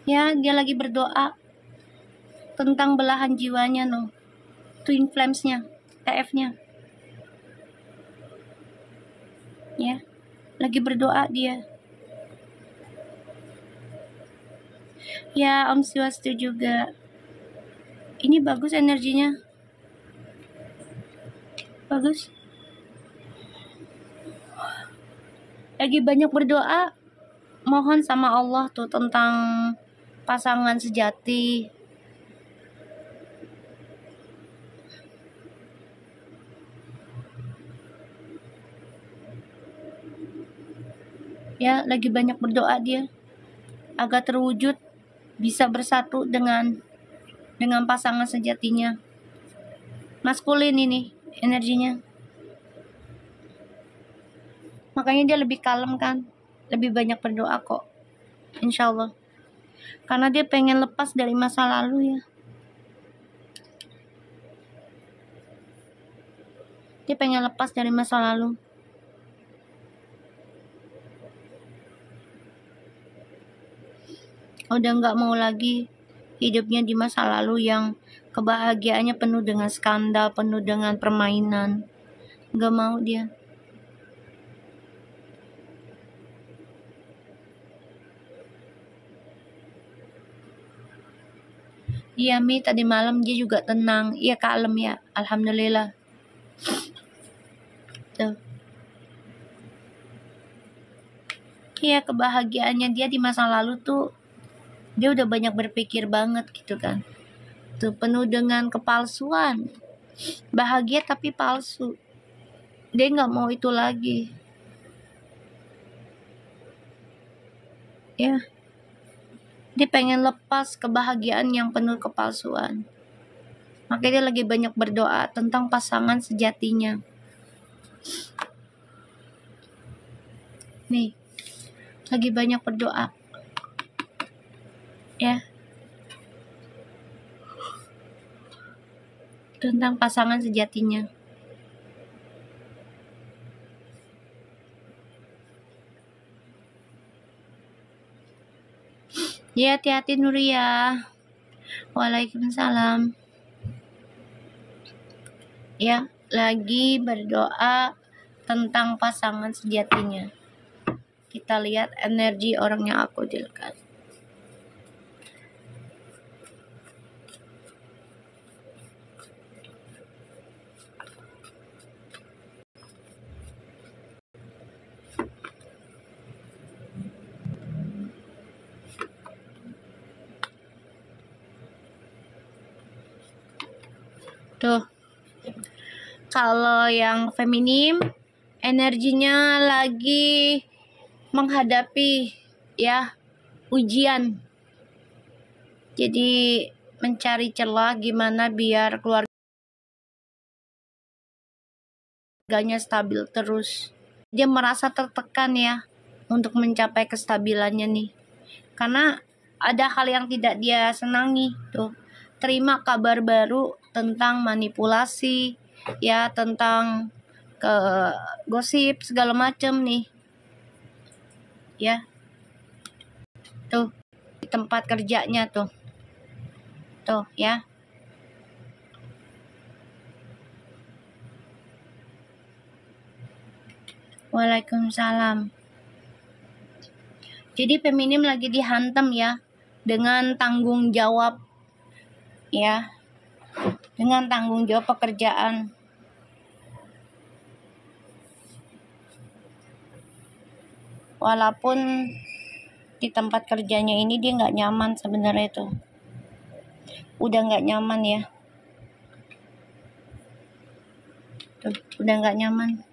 Ya, dia lagi berdoa tentang belahan jiwanya no. Twin flames-nya, TF-nya. Ya, lagi berdoa dia. Ya, Om Swastu juga. Ini bagus energinya. Bagus. Lagi banyak berdoa, mohon sama Allah tuh tentang pasangan sejati. Ya, lagi banyak berdoa dia agar terwujud, bisa bersatu dengan pasangan sejatinya. Maskulin ini energinya. Makanya dia lebih kalem kan, lebih banyak berdoa kok, insya Allah. Karena dia pengen lepas dari masa lalu ya. Dia pengen lepas dari masa lalu. Udah nggak mau lagi hidupnya di masa lalu yang kebahagiaannya penuh dengan skandal, penuh dengan permainan. Nggak mau dia. Iya Mi, tadi malam dia juga tenang. Iya kalem ya, alhamdulillah. Tuh. Iya, kebahagiaannya dia di masa lalu tuh dia udah banyak berpikir banget gitu kan. Tuh penuh dengan kepalsuan. Bahagia tapi palsu. Dia nggak mau itu lagi. Ya, dia pengen lepas kebahagiaan yang penuh kepalsuan. Makanya dia lagi banyak berdoa tentang pasangan sejatinya. Nih, lagi banyak berdoa. Ya. Tentang pasangan sejatinya. Ya, hati-hati Nuria. Waalaikumsalam. Ya, lagi berdoa tentang pasangan sejatinya. Kita lihat energi orang yang aku dealkan. Tuh. Kalau yang feminim energinya lagi menghadapi ya ujian. Jadi mencari celah gimana biar keluarganya stabil terus. Dia merasa tertekan ya untuk mencapai kestabilannya nih. Karena ada hal yang tidak dia senangi tuh. Terima kabar baru tentang manipulasi ya, tentang gosip segala macam nih. Ya. Tuh di tempat kerjanya tuh. Tuh ya. Waalaikumsalam. Jadi feminim lagi dihantam ya dengan tanggung jawab ya. Dengan tanggung jawab pekerjaan. Walaupun di tempat kerjanya ini dia nggak nyaman sebenarnya itu. Udah nggak nyaman ya. Tuh, udah nggak nyaman.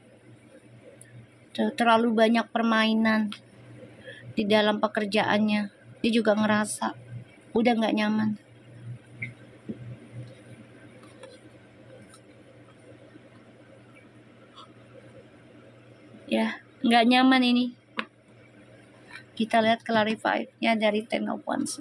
Tuh, terlalu banyak permainan di dalam pekerjaannya. Dia juga ngerasa udah nggak nyaman. Ya, nggak nyaman ini. Kita lihat clarify-nya dari Ten of Wands.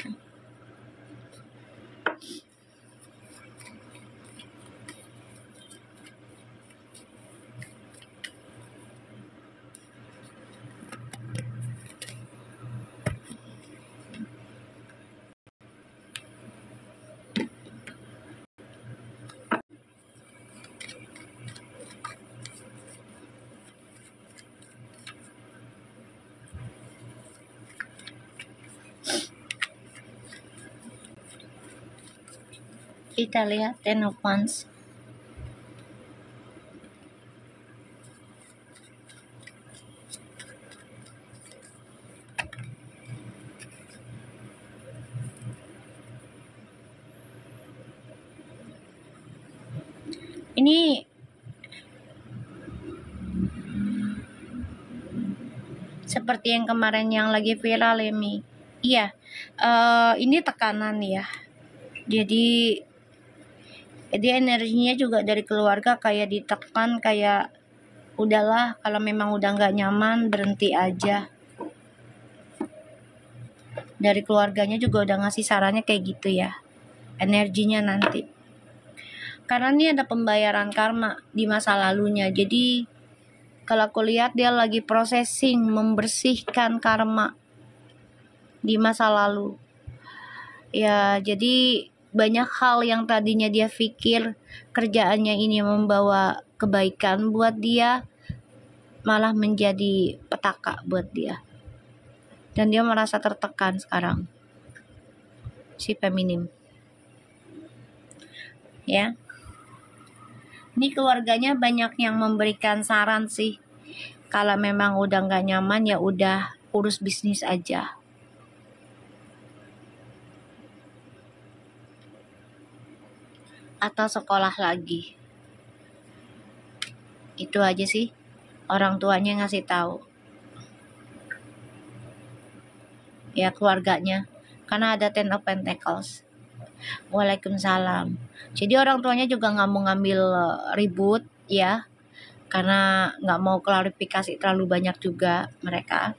Kita lihat Ten of Wands. Ini seperti yang kemarin yang lagi viral ya Mi. Iya, ini tekanan ya. Jadi energinya juga dari keluarga kayak ditekan, kayak udahlah kalau memang udah nggak nyaman berhenti aja. Dari keluarganya juga udah ngasih sarannya kayak gitu ya, energinya nanti. Karena ini ada pembayaran karma di masa lalunya. Jadi kalau aku lihat dia lagi processing, membersihkan karma di masa lalu. Ya, jadi banyak hal yang tadinya dia pikir kerjaannya ini membawa kebaikan buat dia, malah menjadi petaka buat dia. Dan dia merasa tertekan sekarang, si feminim. Ya. Ini keluarganya banyak yang memberikan saran sih. Kalau memang udah nggak nyaman ya udah urus bisnis aja. Atau sekolah lagi. Itu aja sih orang tuanya ngasih tahu. Ya keluarganya. Karena ada Ten of Pentacles. Waalaikumsalam. Jadi orang tuanya juga nggak mau ngambil ribut ya. Karena nggak mau klarifikasi terlalu banyak juga mereka.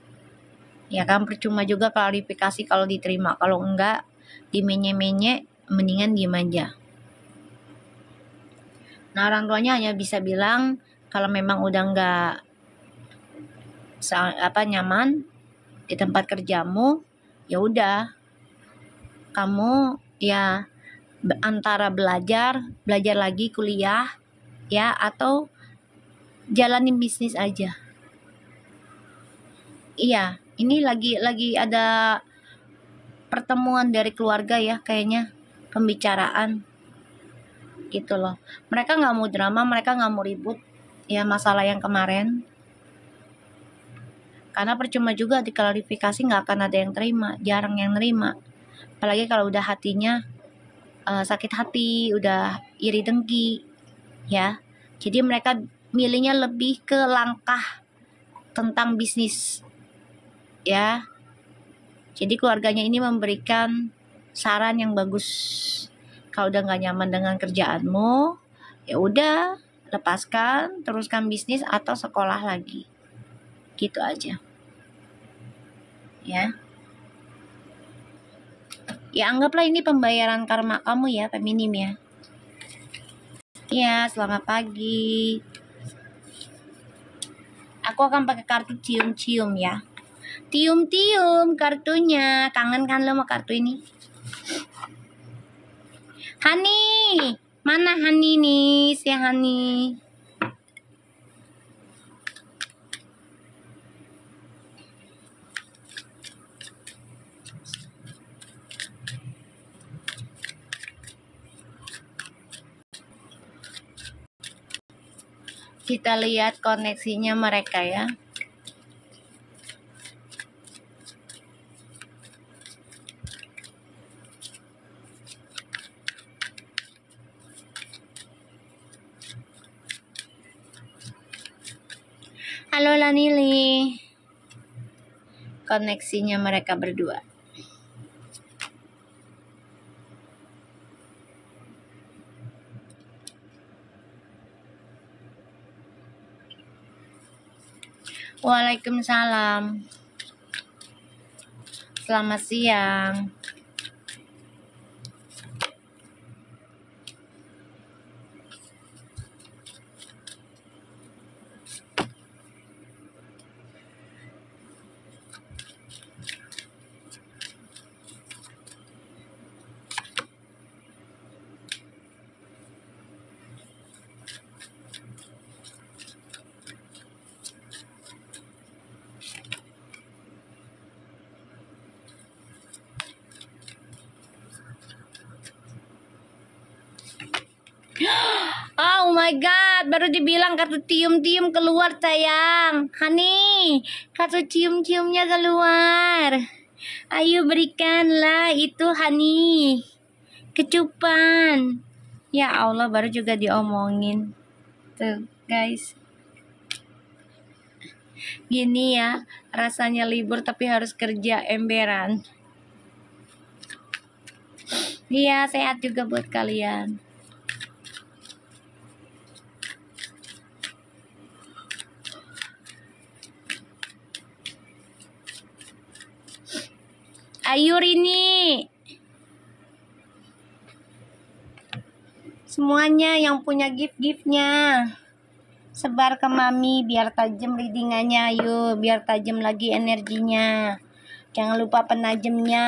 Ya kan percuma juga klarifikasi kalau diterima. Kalau enggak dimenye-menye mendingan diem aja. Nah orang tuanya hanya bisa bilang kalau memang udah nggak nyaman di tempat kerjamu, ya udah kamu ya antara belajar lagi kuliah ya atau jalanin bisnis aja. Iya, ini lagi ada pertemuan dari keluarga ya kayaknya, pembicaraan gitu loh. Mereka nggak mau drama, mereka nggak mau ribut ya masalah yang kemarin. Karena percuma juga diklarifikasi, nggak akan ada yang terima, jarang yang nerima. Apalagi kalau udah hatinya sakit hati, udah iri dengki ya. Jadi mereka milihnya lebih ke langkah tentang bisnis ya. Jadi keluarganya ini memberikan saran yang bagus. Kalau udah nggak nyaman dengan kerjaanmu, ya udah lepaskan, teruskan bisnis atau sekolah lagi. Gitu aja. Ya. Ya anggaplah ini pembayaran karma kamu ya, feminim ya. Ya, selamat pagi. Aku akan pakai kartu cium-cium ya. Tium-tium kartunya. Kangen kan lo sama kartu ini? Hani, mana Hani nih? Si Hani. Kita lihat koneksinya mereka ya. Halo Lanili. Koneksinya mereka berdua. Waalaikumsalam. Selamat siang. Oh my god, baru dibilang kartu cium-cium keluar sayang. Hani, kartu cium-ciumnya keluar. Ayo berikanlah itu Hani. Kecupan. Ya Allah, baru juga diomongin. Tuh guys. Gini ya, rasanya libur tapi harus kerja emberan. Iya, sehat juga buat kalian. Ayo Rini. Semuanya yang punya gift-giftnya sebar ke mami biar tajam readingannya. Ayo biar tajam lagi energinya. Jangan lupa penajamnya.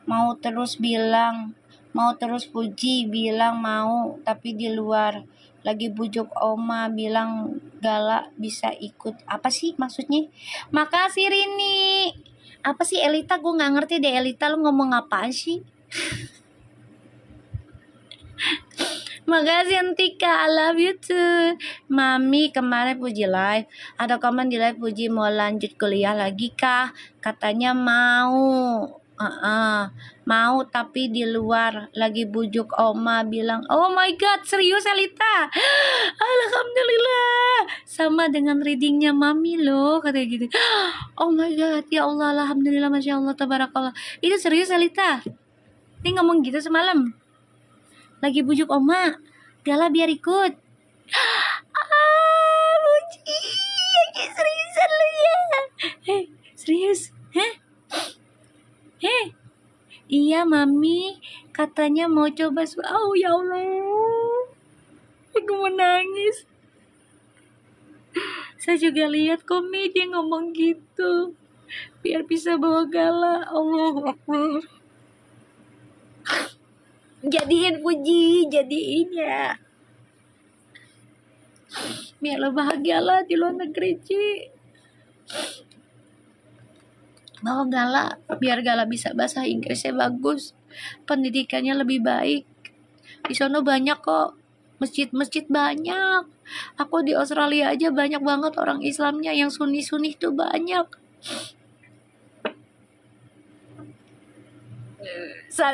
mau terus puji bilang mau tapi di luar, lagi bujuk oma bilang galak bisa ikut. Apa sih maksudnya? Makasih Rini. Apa sih Elita? Gue nggak ngerti deh Elita, lu ngomong apaan sih? Makasih Antika, I love you too. Mami kemarin puji live, ada komen di live puji mau lanjut kuliah lagi kah? Katanya mau. Mau tapi di luar, lagi bujuk oma bilang, oh my god serius Elita? Alhamdulillah, sama dengan readingnya mami loh katanya gitu. Oh my god, ya Allah, alhamdulillah, masya Allah, tabarakallah. Itu serius Elita? Ini ngomong gitu semalam, lagi bujuk oma Gala biar ikut. Puji, seriusan lu ya? Serius? Iya mami, katanya mau coba. Oh ya Allah, aku mau nangis. Saya juga lihat komedi ngomong gitu, biar bisa bawa Gala. Allahu Akbar. Jadiin Puji, jadiin ya, biar lo bahagia lah di luar negeri Ci. Bawa Gala biar Gala bisa bahasa Inggrisnya bagus, pendidikannya lebih baik. Di sana banyak kok masjid-masjid, banyak. Aku di Australia aja banyak banget orang Islamnya, yang Sunni tuh banyak.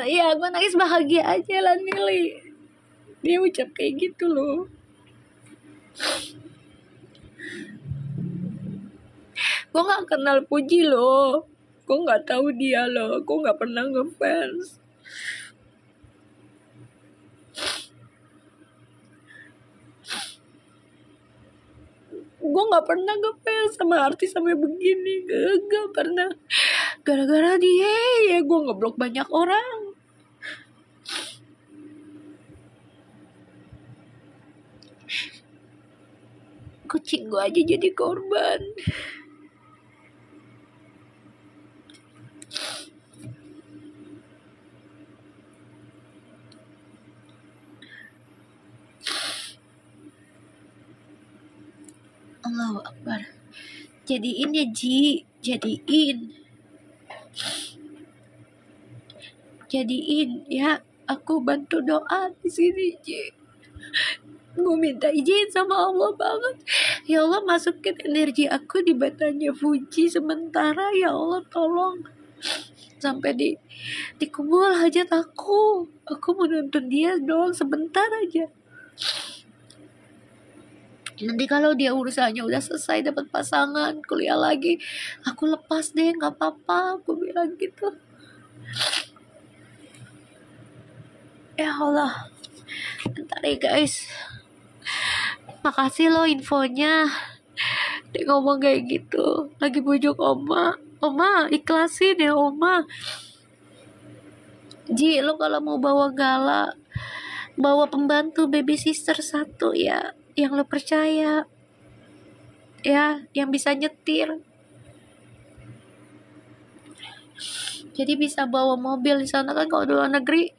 Ya gue nangis bahagia aja lah Nili, dia ucap kayak gitu loh. Gue gak kenal Puji loh, gue gak tahu dia loh, gue gak pernah ngefans. Gue gak pernah ngefans sama artis sampai begini, gak pernah. Gara-gara dia ya gue ngeblok banyak orang. Kucing gue aja jadi korban. Allahu Akbar. Jadiin ya Ji, jadiin ya, aku bantu doa di sini Ji. Gue minta izin sama Allah banget. Ya Allah, masukin energi aku di badannya Puji sementara. Ya Allah, tolong sampai dikubul hajat aku. Aku mau nonton dia doang sebentar aja. Nanti kalau dia urusannya udah selesai, dapat pasangan, kuliah lagi, aku lepas deh, nggak apa-apa. Aku bilang gitu. Ya Allah, bentar ya guys. Makasih loh infonya. Dia ngomong kayak gitu, lagi bujuk oma. Oma ikhlasin ya oma. Ji, lo kalau mau bawa Gala, bawa pembantu baby sister 1 ya, yang lo percaya ya, yang bisa nyetir. Jadi bisa bawa mobil di sana kan. Kalau di luar negeri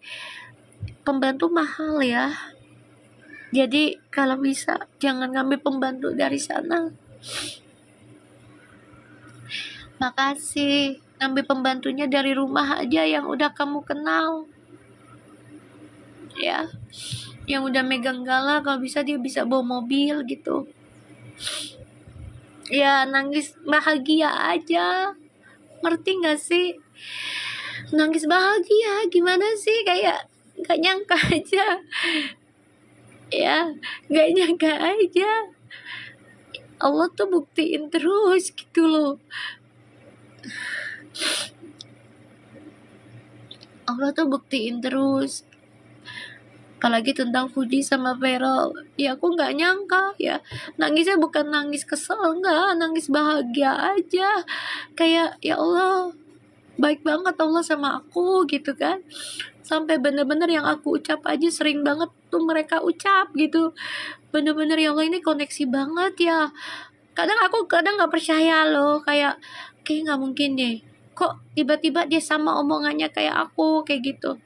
pembantu mahal ya. Jadi kalau bisa jangan ngambil pembantu dari sana. Makasih, ngambil pembantunya dari rumah aja yang udah kamu kenal. Ya, yang udah megang Gala, kalau bisa dia bisa bawa mobil gitu. Ya nangis bahagia aja, ngerti gak sih? Nangis bahagia gimana sih, kayak gak nyangka aja. Ya gak nyangka aja, Allah tuh buktiin terus gitu loh. Allah tuh buktiin terus, apalagi tentang Fuji sama Feral. Ya aku gak nyangka ya, nangisnya bukan nangis kesel, enggak, nangis bahagia aja. Kayak ya Allah, baik banget Allah sama aku gitu kan. Sampai bener-bener yang aku ucap aja sering banget tuh mereka ucap gitu. Bener-bener ya Allah, ini koneksi banget ya. Kadang aku gak percaya loh, kayak gak mungkin deh kok tiba-tiba dia sama omongannya kayak aku, kayak gitu.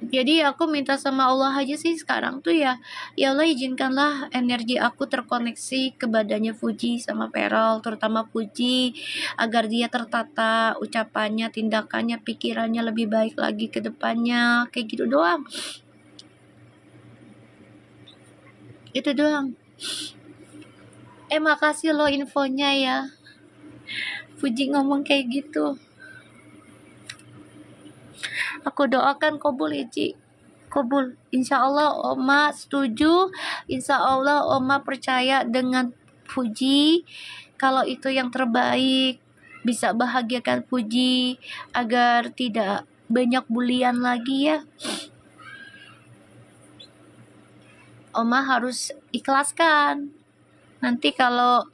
Jadi aku minta sama Allah aja sih sekarang tuh ya Allah izinkanlah energi aku terkoneksi ke badannya Fuji sama Perol, terutama Fuji, agar dia tertata ucapannya, tindakannya, pikirannya lebih baik lagi ke depannya, kayak gitu doang. Itu doang. Makasih lo infonya ya. Fuji ngomong kayak gitu. Aku doakan kabul ya Ci, kabul. Insya Allah Oma setuju, Insya Allah Oma percaya dengan Fuji kalau itu yang terbaik, bisa bahagiakan Fuji agar tidak banyak bulian lagi ya. Oma harus ikhlaskan. Nanti kalau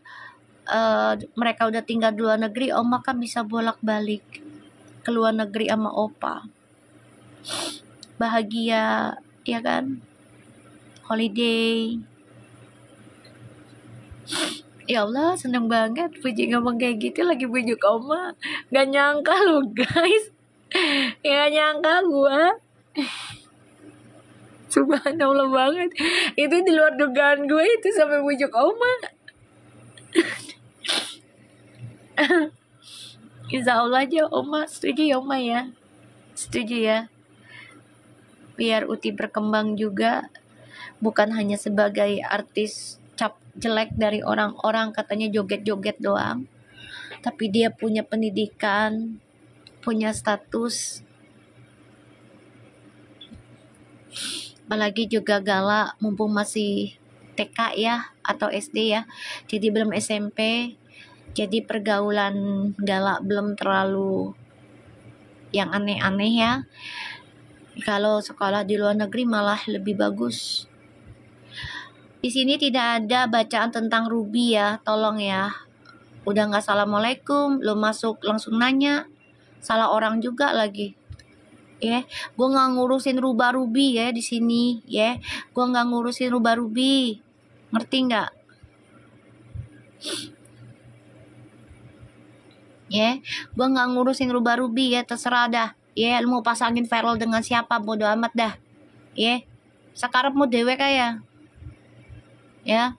mereka udah tinggal di luar negeri, Oma kan bisa bolak-balik ke luar negeri sama Opa. Bahagia, ya kan? Holiday. Ya Allah, seneng banget Puji ngomong kayak gitu lagi bujuk Oma. Gak nyangka loh guys. Gak nyangka gua. Subhanallah banget. Itu di luar dugaan gue itu sampai bujuk Oma. Insya Allah aja Oma setuju ya Oma ya. Setuju ya. Biar Uti berkembang juga, bukan hanya sebagai artis cap jelek dari orang-orang katanya joget-joget doang, tapi dia punya pendidikan, punya status. Apalagi juga Gala mumpung masih TK ya atau SD ya, jadi belum SMP, jadi pergaulan Gala belum terlalu yang aneh-aneh ya. Kalau sekolah di luar negeri malah lebih bagus. Di sini tidak ada bacaan tentang Ruby ya, tolong ya. Udah nggak assalamualaikum, lo masuk langsung nanya, salah orang juga lagi. Ya, gue nggak ngurusin rubah Ruby ya di sini, ya. Gue nggak ngurusin rubah Ruby, ngerti nggak? Ya, gue nggak ngurusin rubah Ruby ya, terserah dah. Ya, lu mau pasangin Ferrol dengan siapa, bodo amat dah. Ya, sekarang mau dewek kayak. Ya.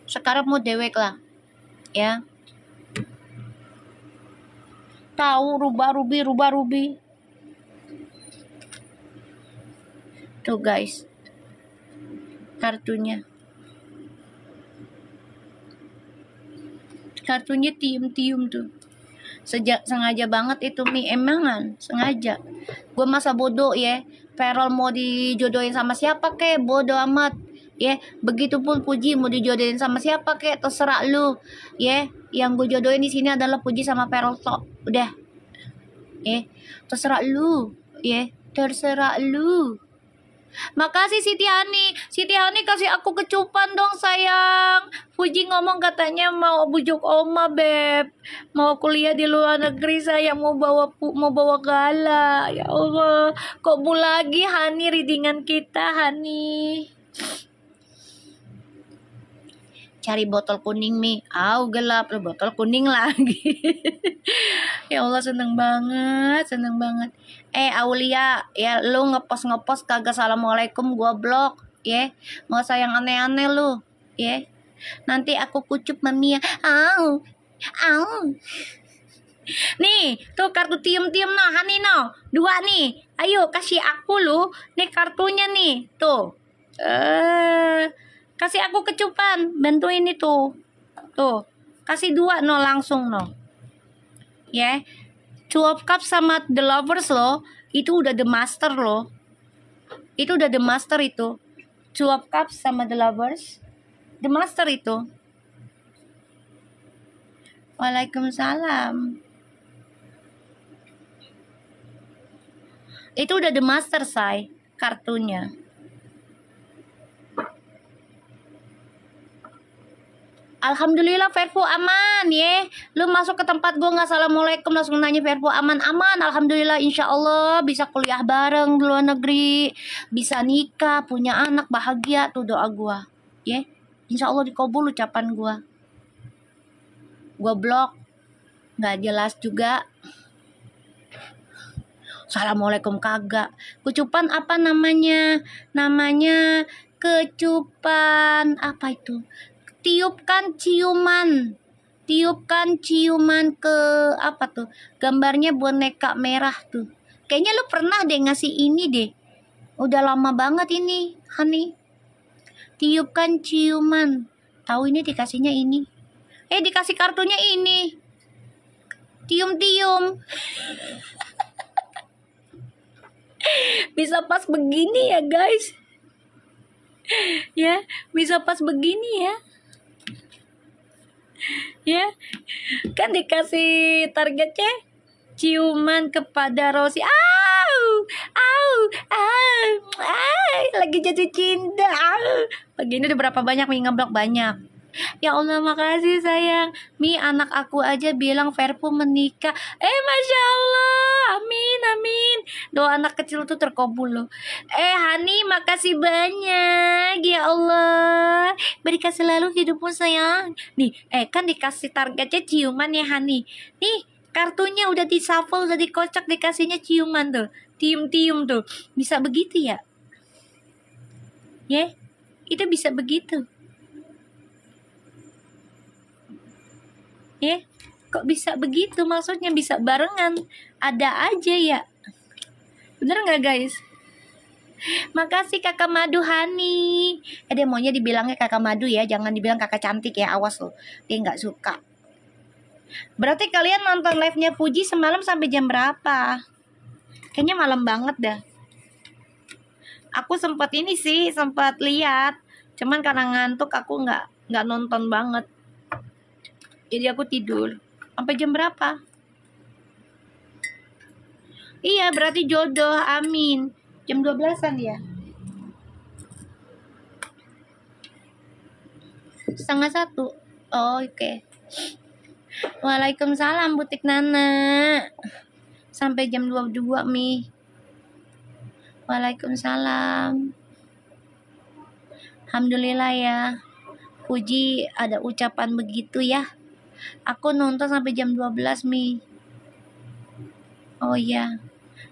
Sekarang mau dewek lah. Ya. Tahu rubah Ruby. Tuh guys. Kartunya tium-tium tuh. Sengaja banget itu Mi, emangan sengaja. Gue masa bodoh ya. Ferrol mau dijodohin sama siapa kek, bodoh amat. Ya, begitupun Puji mau dijodohin sama siapa kek, terserah lu. Ya, yang gue jodohin di sini adalah Puji sama Ferrol tok. Udah. Terserah lu. Terserah lu. Makasih Siti Hani kasih aku kecupan dong sayang. Fuji ngomong katanya mau bujuk Oma beb, mau kuliah di luar negeri sayang, mau bawa Gala. Ya Allah, kok bu lagi Hani readingan kita Hani. Cari botol kuning Mi, gelap botol kuning lagi. Ya Allah seneng banget. Aulia ya, lu ngepost kagak assalamualaikum gua blok ya, nggak usah yang aneh-aneh lu ya, nanti aku kucup mami ya. Nih tuh kartu tium-tium no Hani no 2 nih, ayo kasih aku lu nih kartunya nih tuh, kasih aku kecupan, bantuin itu tuh, kasih 2 no langsung no ya. 12 cup sama The Lovers lo, itu udah The Master lo. Itu udah The Master itu. 12 cup sama The Lovers, The Master itu. Waalaikumsalam. Itu udah The Master say, kartunya. Alhamdulillah Verfu aman ya. Lu masuk ke tempat gue nggak assalamualaikum langsung nanya Verfu aman. Alhamdulillah insya Allah bisa kuliah bareng di luar negeri, bisa nikah, punya anak bahagia tuh doa gue ya. Insya Allah dikabul ucapan gue. Gue blok nggak jelas juga. Assalamualaikum kagak. Kecupan apa namanya? Namanya kecupan apa itu? Tiupkan ciuman ke apa tuh, gambarnya boneka merah tuh. Kayaknya lu pernah deh ngasih ini deh, udah lama banget ini Hani. Tiupkan ciuman, tahu ini dikasihnya ini, dikasih kartunya ini, tium-tium. Bisa pas begini ya guys ya, bisa pas begini ya. Ya kan dikasih targetnya ciuman kepada Rosi. Lagi jatuh cinta. Begini udah berapa banyak Mi ngeblok banyak. Ya Allah makasih sayang. Mi anak aku aja bilang Verpu menikah. Masya Allah. Amin. Doa anak kecil tuh terkabul loh. Hani makasih banyak. Ya Allah. Berikan selalu hidupmu sayang. Nih kan dikasih targetnya ciuman ya Hani. Nih kartunya udah di shuffle, udah dikocok, dikasihnya ciuman tuh. Tium-tium tuh. Bisa begitu ya? Ya itu bisa begitu. Kok bisa begitu? Maksudnya bisa barengan, ada aja ya. Bener nggak guys? Makasih kakak Madu Hani. Dia maunya dibilangnya kakak Madu ya, jangan dibilang kakak cantik ya, awas loh, dia nggak suka. Berarti kalian nonton live-nya Puji semalam sampai jam berapa? Kayaknya malam banget dah. Aku sempat lihat, cuman karena ngantuk aku nggak nonton banget. Jadi aku tidur. Sampai jam berapa? Iya, berarti jodoh. Amin. Jam 12-an ya? 12:30. Oh, oke. Waalaikumsalam butik Nana. Sampai jam 22 Mi. Waalaikumsalam. Alhamdulillah ya. Puji ada ucapan begitu ya. Aku nonton sampai jam 12 Mi. Oh iya,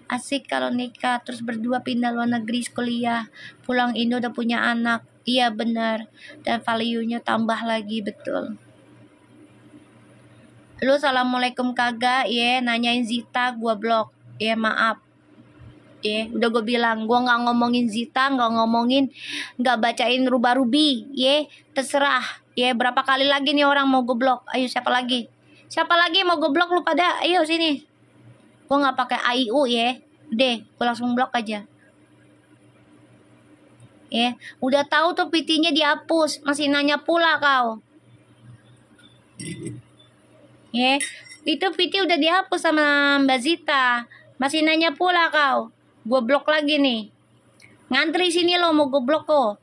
asik kalau nikah terus berdua pindah luar negeri kuliah, pulang Indo udah punya anak. Iya benar, dan value-nya tambah lagi, betul. Lu assalamualaikum kagak ya, nanyain Zita gua blok ya, maaf ya. Udah gue bilang gua nggak ngomongin Zita, nggak bacain ruba-rubi ya, terserah ya. Berapa kali lagi nih orang mau gue blok? Ayo siapa lagi mau gue blok? Lu pada ayo sini. Gue nggak pakai AIU ya, deh gue langsung blok aja ya. Udah tahu tuh PT-nya dihapus, masih nanya pula kau ya. Itu PT udah dihapus sama Mbak Zita, masih nanya pula kau. Gue blok lagi nih, ngantri sini lo mau gue blok kok.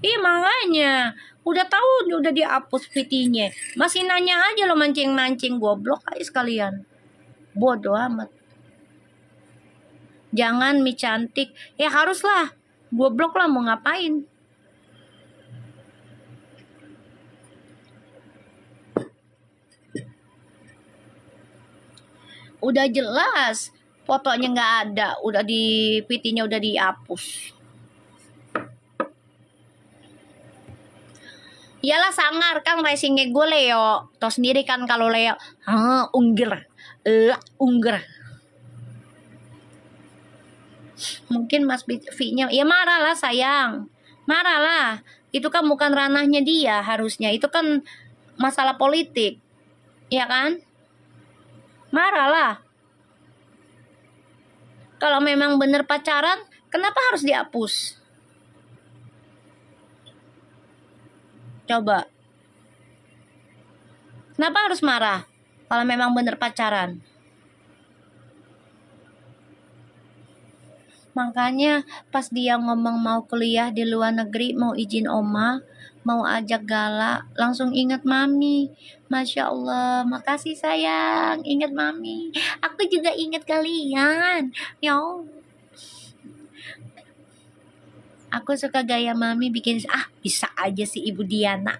Makanya udah tahu udah dihapus PT-nya, masih nanya aja lo, mancing-mancing. Gue blok aja sekalian, bodoh amat. Jangan Mi cantik ya, haruslah gue blok lah, mau ngapain. Udah jelas fotonya nggak ada, udah di PT-nya udah dihapus. Iyalah sangar kan racingnya gue Leo. Tau sendiri kan kalau Leo ungger. Mungkin Mas V-nya ya marah lah sayang. Marah lah. Itu kan bukan ranahnya dia harusnya. Itu kan masalah politik. Ya kan? Marah lah. Kalau memang bener pacaran, kenapa harus dihapus? Coba. Kenapa harus marah kalau memang bener pacaran? Makanya pas dia ngomong mau kuliah di luar negeri, mau izin oma, mau ajak gala, langsung ingat mami. Masya Allah, makasih sayang, ingat mami. Aku juga ingat kalian. Ya Allah. Aku suka gaya mami bikin, bisa aja sih Ibu Diana.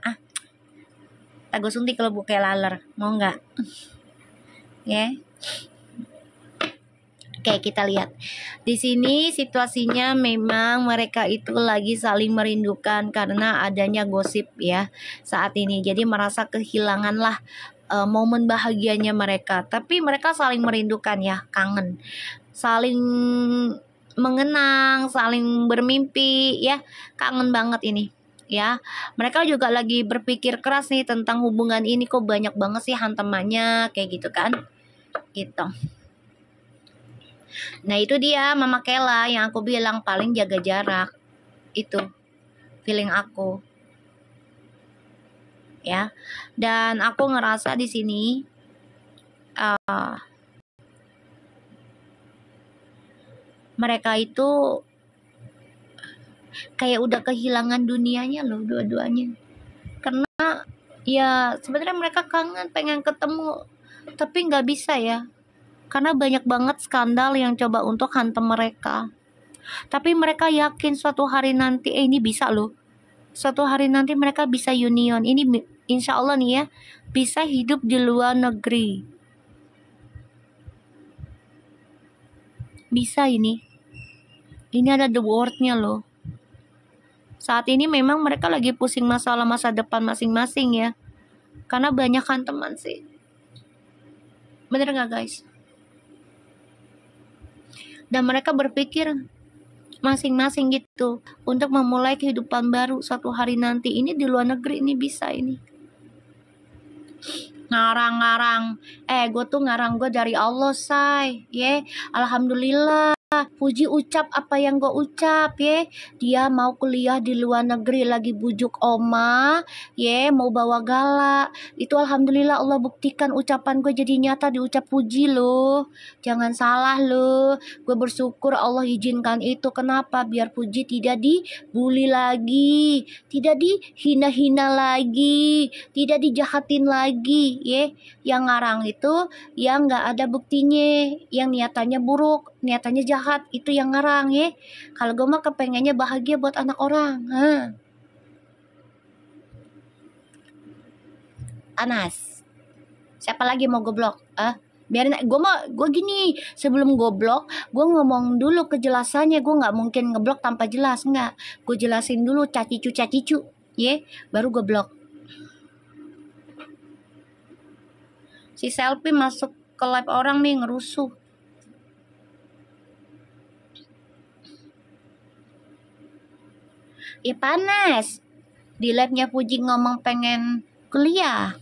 Tago suntik kalau buka laler, mau nggak? Ya. Oke, kita lihat. Di sini situasinya memang mereka itu lagi saling merindukan karena adanya gosip ya saat ini. Jadi merasa kehilangan lah momen bahagianya mereka. Tapi mereka saling merindukan ya, kangen. Saling mengenang, saling bermimpi ya. Kangen banget ini. Ya, mereka juga lagi berpikir keras nih tentang hubungan ini, kok banyak banget sih hantamannya kayak gitu kan. Gitu. Nah itu dia Mama Kela yang aku bilang paling jaga jarak. Itu feeling aku. Ya. Dan aku ngerasa di sini mereka itu kayak udah kehilangan dunianya loh dua-duanya. Karena ya sebenarnya mereka kangen pengen ketemu tapi nggak bisa ya. Karena banyak banget skandal yang coba untuk hantam mereka. Tapi mereka yakin suatu hari nanti ini bisa loh. Suatu hari nanti mereka bisa union. Ini insya Allah nih ya, bisa hidup di luar negeri. Bisa ini. Ini ada the word-nya loh. Saat ini memang mereka lagi pusing masalah masa depan masing-masing ya. Karena banyak kan teman sih. Bener gak guys? Dan mereka berpikir masing-masing gitu untuk memulai kehidupan baru suatu hari nanti. Ini di luar negeri ini bisa ini. Ngarang-ngarang. Gue tuh ngarang gue dari Allah say. Alhamdulillah. Puji ucap apa yang gue ucap dia mau kuliah di luar negeri lagi bujuk oma mau bawa gala itu alhamdulillah Allah buktikan ucapan gue jadi nyata diucap puji loh, jangan salah loh, gue bersyukur Allah izinkan itu. Kenapa? Biar Puji tidak dibully lagi, tidak dihina-hina lagi, tidak dijahatin lagi yang ngarang itu yang nggak ada buktinya, yang niatannya buruk, niatannya jahat, itu yang ngarang Kalau gue mah kepengennya bahagia buat anak orang. Anas. Siapa lagi mau goblok? Biarin gue gini, sebelum goblok gue ngomong dulu kejelasannya. Gue nggak mungkin ngeblok tanpa jelas, nggak. Gue jelasin dulu cacicu baru gue blok. Si selfie masuk ke live orang nih ngerusuh. Panas. Di live-nya Puji ngomong pengen kuliah.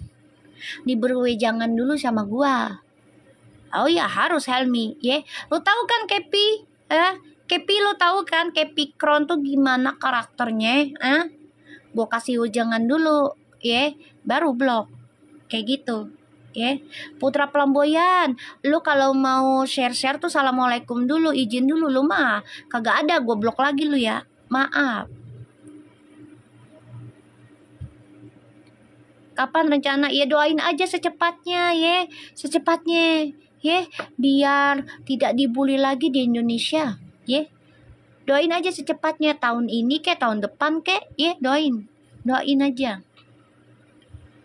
Diberi jangan dulu sama gua. Oh ya harus Helmi Lo tahu kan Kepi? Kepi lo tahu kan Kepi Kron tuh gimana karakternya? Gua kasih ujangan dulu baru blok. Kayak gitu Putra Pelamboyan, lu kalau mau share-share tuh assalamualaikum dulu, izin dulu. Lu mah kagak ada, gue blok lagi lu ya, maaf. Kapan rencana? Ya doain aja secepatnya secepatnya biar tidak dibully lagi di Indonesia doain aja secepatnya, tahun ini tahun depan doain aja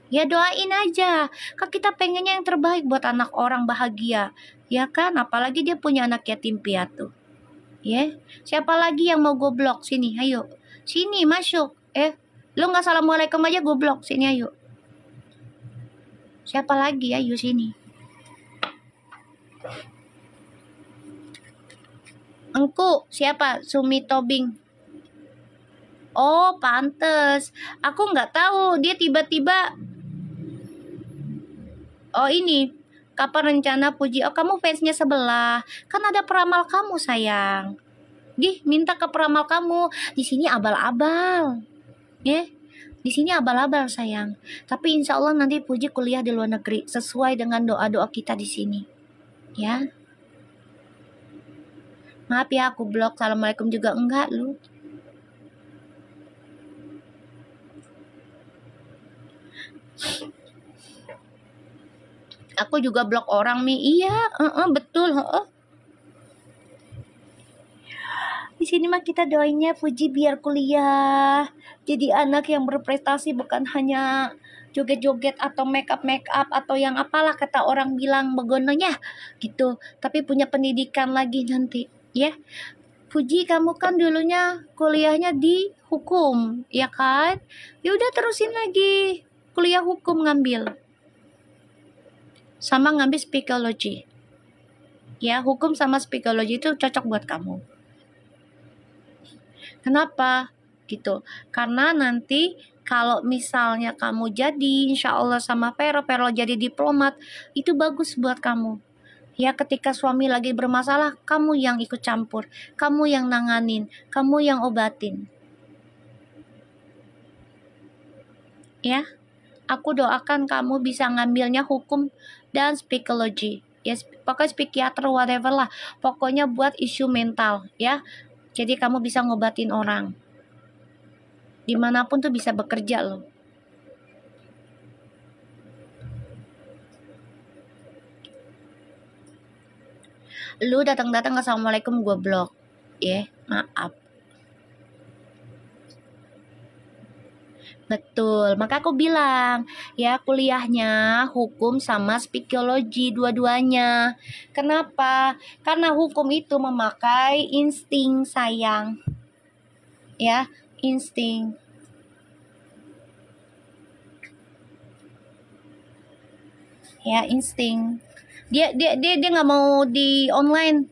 doain aja. Kan kita pengennya yang terbaik buat anak orang bahagia ya kan, apalagi dia punya anak yatim piatu siapa lagi yang mau gue blok? Sini ayo, sini masuk lu nggak assalamualaikum aja gue blok, sini ayo. Siapa lagi? Ayo sini. Engku siapa? Sumi Tobing. Oh pantes, aku nggak tahu dia tiba-tiba. Oh ini kapan rencana Puji? Oh kamu fansnya sebelah, kan ada peramal kamu sayang. Minta ke peramal kamu. Di sini abal-abal di sini abal-abal sayang. Tapi insya Allah nanti Puji kuliah di luar negeri sesuai dengan doa-doa kita di sini ya. Maaf ya aku blok. Assalamualaikum juga enggak lu. Aku juga blok orang nih. Iya, betul. Di sini mah kita doainnya Puji biar kuliah, jadi anak yang berprestasi, bukan hanya joget-joget atau make up atau yang apalah kata orang bilang begononya gitu, tapi punya pendidikan lagi nanti ya. Puji, kamu kan dulunya kuliahnya di hukum ya kan, ya udah terusin lagi kuliah hukum, ngambil psikologi ya. Hukum sama psikologi itu cocok buat kamu. Kenapa? Gitu. Karena nanti kalau misalnya kamu jadi insya Allah sama Vero jadi diplomat, itu bagus buat kamu. Ya, ketika suami lagi bermasalah, kamu yang ikut campur, kamu yang nanganin, kamu yang obatin. Ya, aku doakan kamu bisa ngambilnya hukum dan psikologi. Ya, pokoknya psikiater whatever lah. Pokoknya buat isu mental ya. Jadi kamu bisa ngobatin orang. Dimanapun tuh bisa bekerja loh. Lu datang-datang assalamualaikum gue blok. Ya, maaf. Betul, maka aku bilang ya kuliahnya hukum sama psikologi dua-duanya. Kenapa? Karena hukum itu memakai insting sayang. Ya, insting. Ya, insting. Dia nggak mau di online,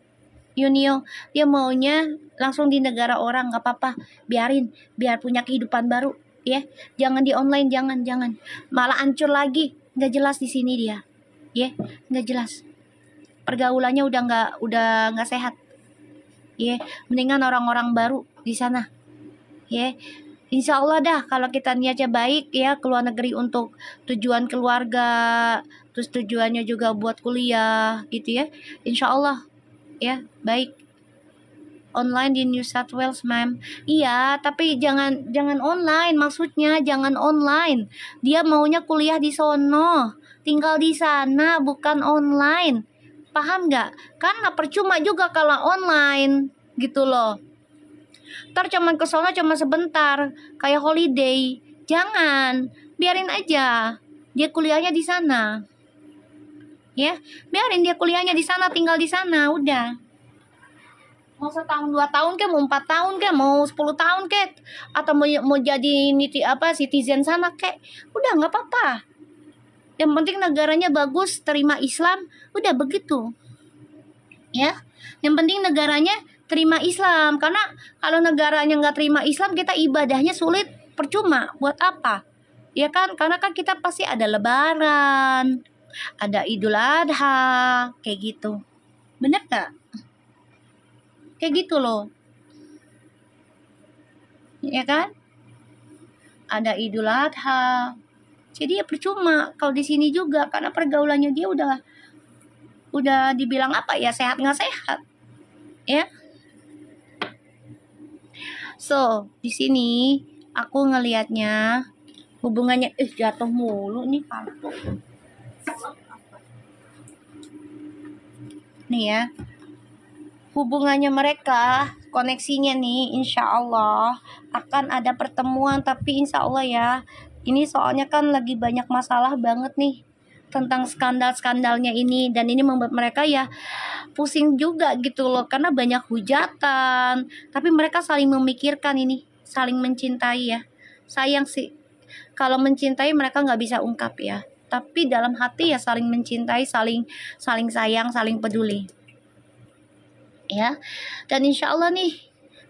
Yunio. Dia maunya langsung di negara orang, nggak apa-apa. Biar punya kehidupan baru. Ya, jangan di online, jangan, malah hancur lagi, nggak jelas di sini dia, ya, nggak jelas, pergaulannya udah nggak sehat, ya, mendingan orang-orang baru di sana, ya, insya Allah dah kalau kita niatnya baik ya, keluar negeri untuk tujuan keluarga, terus tujuannya juga buat kuliah, gitu ya, insya Allah, ya, baik. Online di New South Wales, ma'am. Iya, tapi jangan online, maksudnya jangan online. Dia maunya kuliah di sono, tinggal di sana, bukan online. Paham nggak? Karena percuma juga kalau online, gitu loh. Ntar cuman ke sono cuma sebentar, kayak holiday. Jangan, biarin aja. Dia kuliahnya di sana. Ya, biarin dia kuliahnya di sana, tinggal di sana, udah. Mau setahun 2 tahun ke, mau 4 tahun ke, mau 10 tahun ke, atau mau jadi citizen sana ke, udah nggak apa-apa. Yang penting negaranya bagus, terima Islam, udah begitu. Ya, yang penting negaranya terima Islam, karena kalau negaranya nggak terima Islam, kita ibadahnya sulit, percuma, buat apa? Ya kan, karena kan kita pasti ada Lebaran, ada Idul Adha, kayak gitu, bener gak? Kayak gitu loh, ya kan? Ada Idul Adha, jadi ya percuma kalau di sini juga, karena pergaulannya dia udah dibilang apa ya, sehat nggak sehat, ya. So di sini aku ngelihatnya hubungannya jatuh mulu nih kartu. Nih ya, hubungannya mereka, koneksinya nih insya Allah akan ada pertemuan, tapi insya Allah ya, ini soalnya kan lagi banyak masalah banget nih tentang skandalnya ini, dan ini membuat mereka ya pusing juga gitu loh, karena banyak hujatan, tapi mereka saling memikirkan ini, saling mencintai ya. Sayang sih kalau mencintai mereka nggak bisa ungkap ya, tapi dalam hati ya saling mencintai, saling sayang, saling peduli ya. Dan insya Allah nih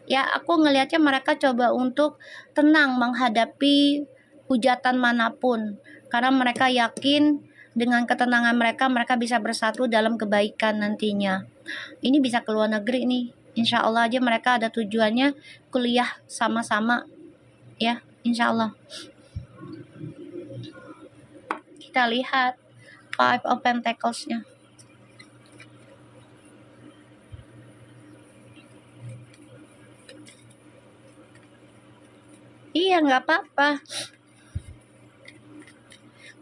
ya, aku ngelihatnya mereka coba untuk tenang menghadapi hujatan manapun, karena mereka yakin dengan ketenangan mereka bisa bersatu dalam kebaikan nantinya. Ini bisa keluar negeri nih, insya Allah aja mereka ada tujuannya kuliah sama-sama ya, insya Allah. Kita lihat Five of Pentacles-nya. Iya, nggak apa-apa.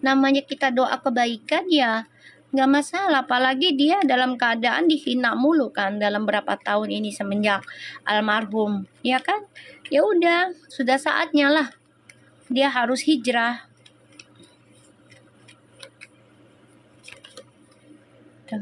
Namanya kita doa kebaikan ya, nggak masalah, apalagi dia dalam keadaan dihina mulu kan dalam berapa tahun ini semenjak almarhum, ya kan? Ya udah, sudah saatnya lah dia harus hijrah. Tuh.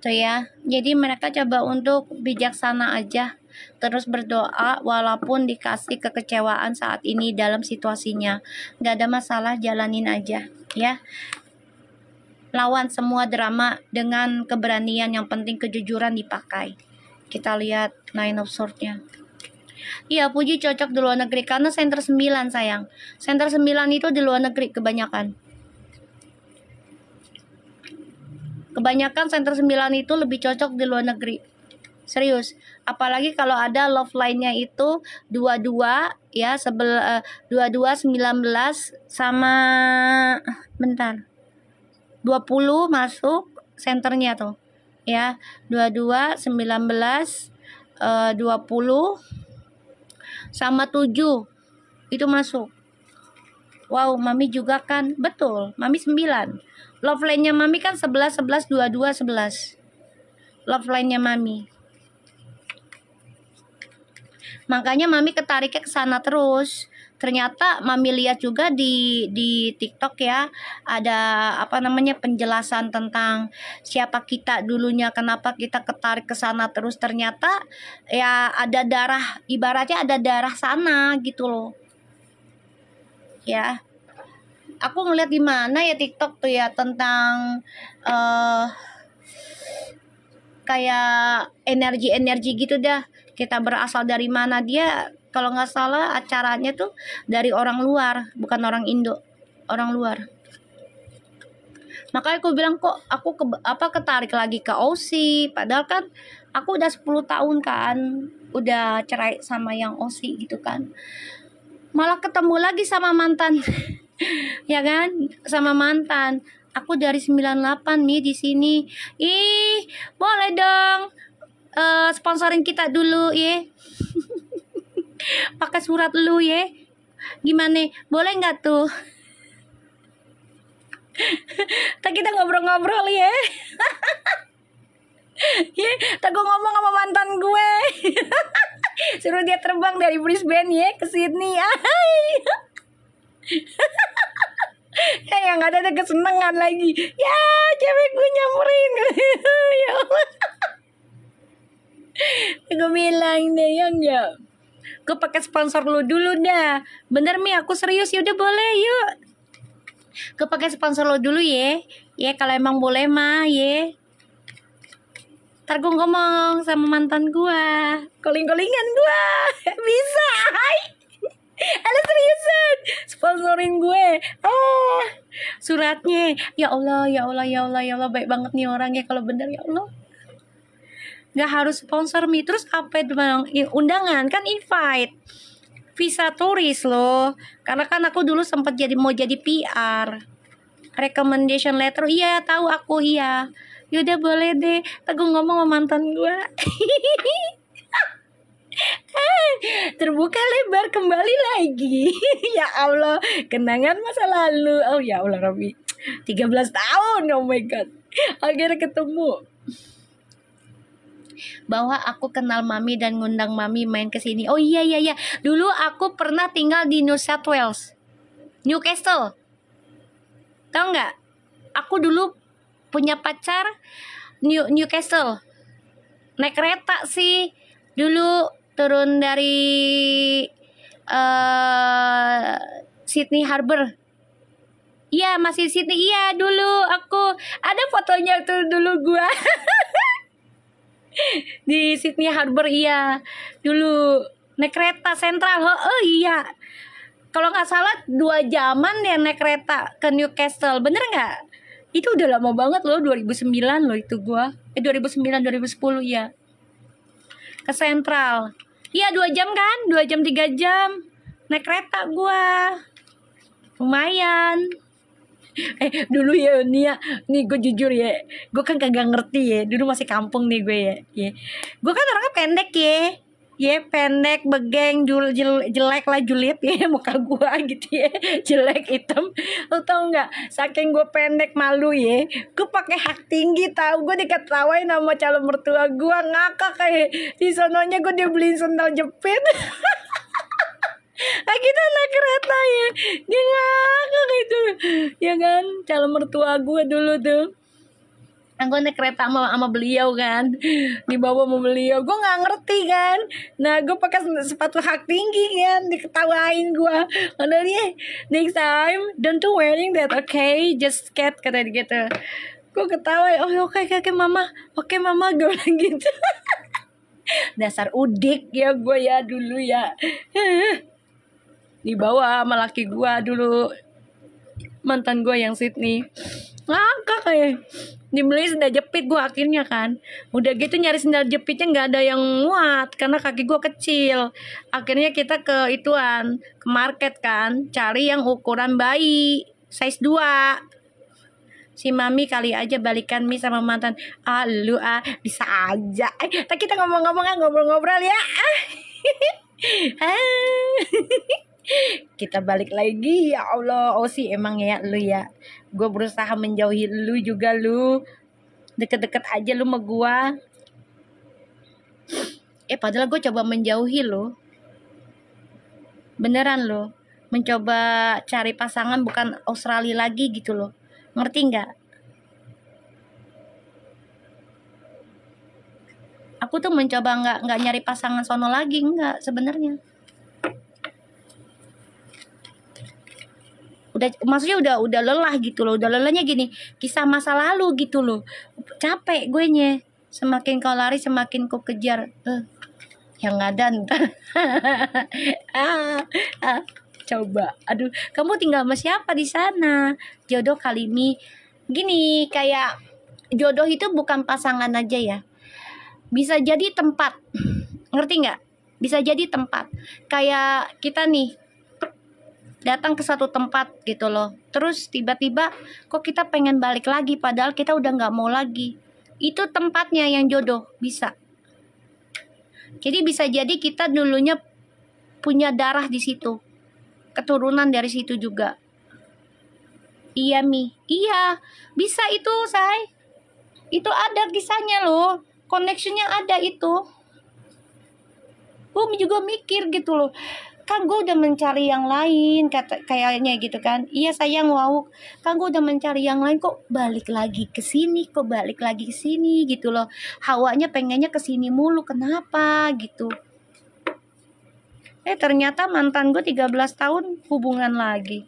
Tuh ya, jadi mereka coba untuk bijaksana aja, terus berdoa walaupun dikasih kekecewaan saat ini dalam situasinya. Gak ada masalah, jalanin aja ya. Lawan semua drama dengan keberanian, yang penting kejujuran dipakai. Kita lihat Nine of Swords-nya. Iya, Puji cocok di luar negeri karena center 9 sayang. Center 9 itu di luar negeri kebanyakan. Kebanyakan center 9 itu lebih cocok di luar negeri. Serius. Apalagi kalau ada love line-nya itu 22 ya, 22 19 sama bentar. 20 masuk senternya tuh. Ya, 22 19 20 sama 7 itu masuk. Wow, Mami juga kan. Betul, Mami 9. Love line-nya Mami kan 11 11 22 11. Love line-nya Mami. Makanya Mami ketariknya ke sana terus. Ternyata Mami lihat juga di TikTok ya, ada apa namanya penjelasan tentang siapa kita dulunya, kenapa kita ketarik ke sana terus. Ternyata ya ada darah, ibaratnya ada darah sana gitu loh. Ya. Aku ngeliat di mana ya TikTok tuh ya tentang kayak energi-energi gitu dah. Kita berasal dari mana, dia kalau nggak salah acaranya tuh dari orang luar, bukan orang Indo, orang luar. Makanya aku bilang kok aku ketarik lagi ke Aussie, padahal kan aku udah 10 tahun kan udah cerai sama yang Aussie gitu kan. Malah ketemu lagi sama mantan. Ya kan, sama mantan. Aku dari 98 nih di sini. Ih, boleh dong sponsorin kita dulu ya. Pakai surat lu ya. Gimana? Boleh nggak tuh? Tak kita ngobrol-ngobrol ya. Ya, tak gue ngomong sama mantan gue. Suruh dia terbang dari Brisbane ya ke Sydney. Yang ada kesenangan lagi. Ya, cewek gue nyamperin. Ya Allah. Gue bilang deh, ya enggak. Gue pakai sponsor lu dulu dah. Bener Mi, aku serius. Ya udah boleh, yuk. Gue pakai sponsor lu dulu ya. Ya kalau emang boleh mah ya. Ntar gue ngomong sama mantan gue, calling-callingan gue. Bisa, hai. Halo seriusan, sponsorin gue. Suratnya. Ya Allah, ya Allah, ya Allah, ya Allah, baik banget nih orangnya kalau bener ya Allah. Gak harus sponsor Mi. Terus apa itu bang? Undangan kan invite. Visa turis loh. Karena kan aku dulu sempat mau jadi PR. Recommendation letter. Iya, tahu aku iya. Yaudah boleh deh. Aku ngomong sama mantan gue. Terbuka lebar kembali lagi. Ya Allah, kenangan masa lalu. Oh ya Allah Robi, 13 tahun. Oh my god, akhirnya ketemu. Bahwa aku kenal Mami dan ngundang Mami main ke sini. Oh iya. Dulu aku pernah tinggal di New South Wales, Newcastle. Tahu nggak? Aku dulu punya pacar Newcastle. Naik kereta sih dulu, turun dari Sydney Harbour. Iya, masih Sydney. Iya, dulu aku ada fotonya tuh dulu gua. Di Sydney Harbour. Iya, dulu naik kereta sentral. Oh iya, kalau nggak salah 2 jaman ya naik kereta ke Newcastle. Bener nggak? Itu udah lama banget loh, 2009 loh itu gua. 2009 2010 ya. Ke sentral. Iya 2 jam kan? 2 jam 3 jam naik kereta gua. Lumayan. Dulu ya nih gue jujur ya, gue kan kagak ngerti ya, dulu masih kampung nih gue ya. Gue kan orangnya pendek ya. ya pendek, begeng, jelek lah, julid ya muka gua gitu ya, jelek hitam. Lu tau nggak, saking gua pendek malu ya, gua pakai hak tinggi tahu, gua diketawain sama calon mertua gua, ngakak kayak di sononya gua dibeliin sendal jepit. Kita naik kereta ya, dia ngakak itu ya kan, calon mertua gua dulu tuh. Gue naik kereta sama beliau kan, dibawa sama beliau, gue nggak ngerti kan. Nah gue pakai sepatu hak tinggi kan, diketawain gue. Karena dia next time don't do wearing that, okay, just skate kata dia gitu. Gue ketawa, oh oke mama, oke mama, gue bilang gitu. Dasar udik ya gue ya dulu ya. Dibawa sama laki gue dulu, mantan gue yang Sydney. Ngakak kayak dibeli sendal jepit gue akhirnya kan. Udah gitu nyari sendal jepitnya nggak ada yang muat karena kaki gue kecil. Akhirnya kita ke ituan, ke market kan, cari yang ukuran bayi size 2. Si mami kali aja balikan mi sama mantan. Lu bisa aja. Kita ngobrol-ngobrol ya. Kita balik lagi, ya Allah. Oh sih emang ya lu ya, gue berusaha menjauhi lu juga, lu deket-deket aja lu sama gue. Padahal gue coba menjauhi lu, beneran lu, mencoba cari pasangan bukan Australia lagi gitu loh, ngerti nggak? Aku tuh mencoba nggak nyari pasangan sono lagi, nggak sebenarnya. Maksudnya udah lelah gitu loh, udah lelahnya gini, kisah masa lalu gitu loh, capek gue nya. Semakin kau lari semakin kau kejar, yang ada ntar. Coba, aduh, kamu tinggal sama siapa di sana? Jodoh kali ini gini, kayak jodoh itu bukan pasangan aja ya, bisa jadi tempat, ngerti nggak? Bisa jadi tempat, kayak kita nih datang ke satu tempat gitu loh, terus tiba-tiba kok kita pengen balik lagi padahal kita udah nggak mau lagi. Itu tempatnya yang jodoh, bisa. Jadi bisa jadi kita dulunya punya darah di situ, keturunan dari situ juga. Iya Mi, iya bisa itu say, itu ada kisahnya loh, connectionnya ada itu. Gue juga mikir gitu loh, kan gue udah mencari yang lain, kayaknya gitu kan. Iya sayang, wow, kan gue udah mencari yang lain, kok balik lagi ke sini, gitu loh. Hawanya pengennya ke sini mulu, kenapa gitu. Ternyata mantan gue 13 tahun hubungan lagi.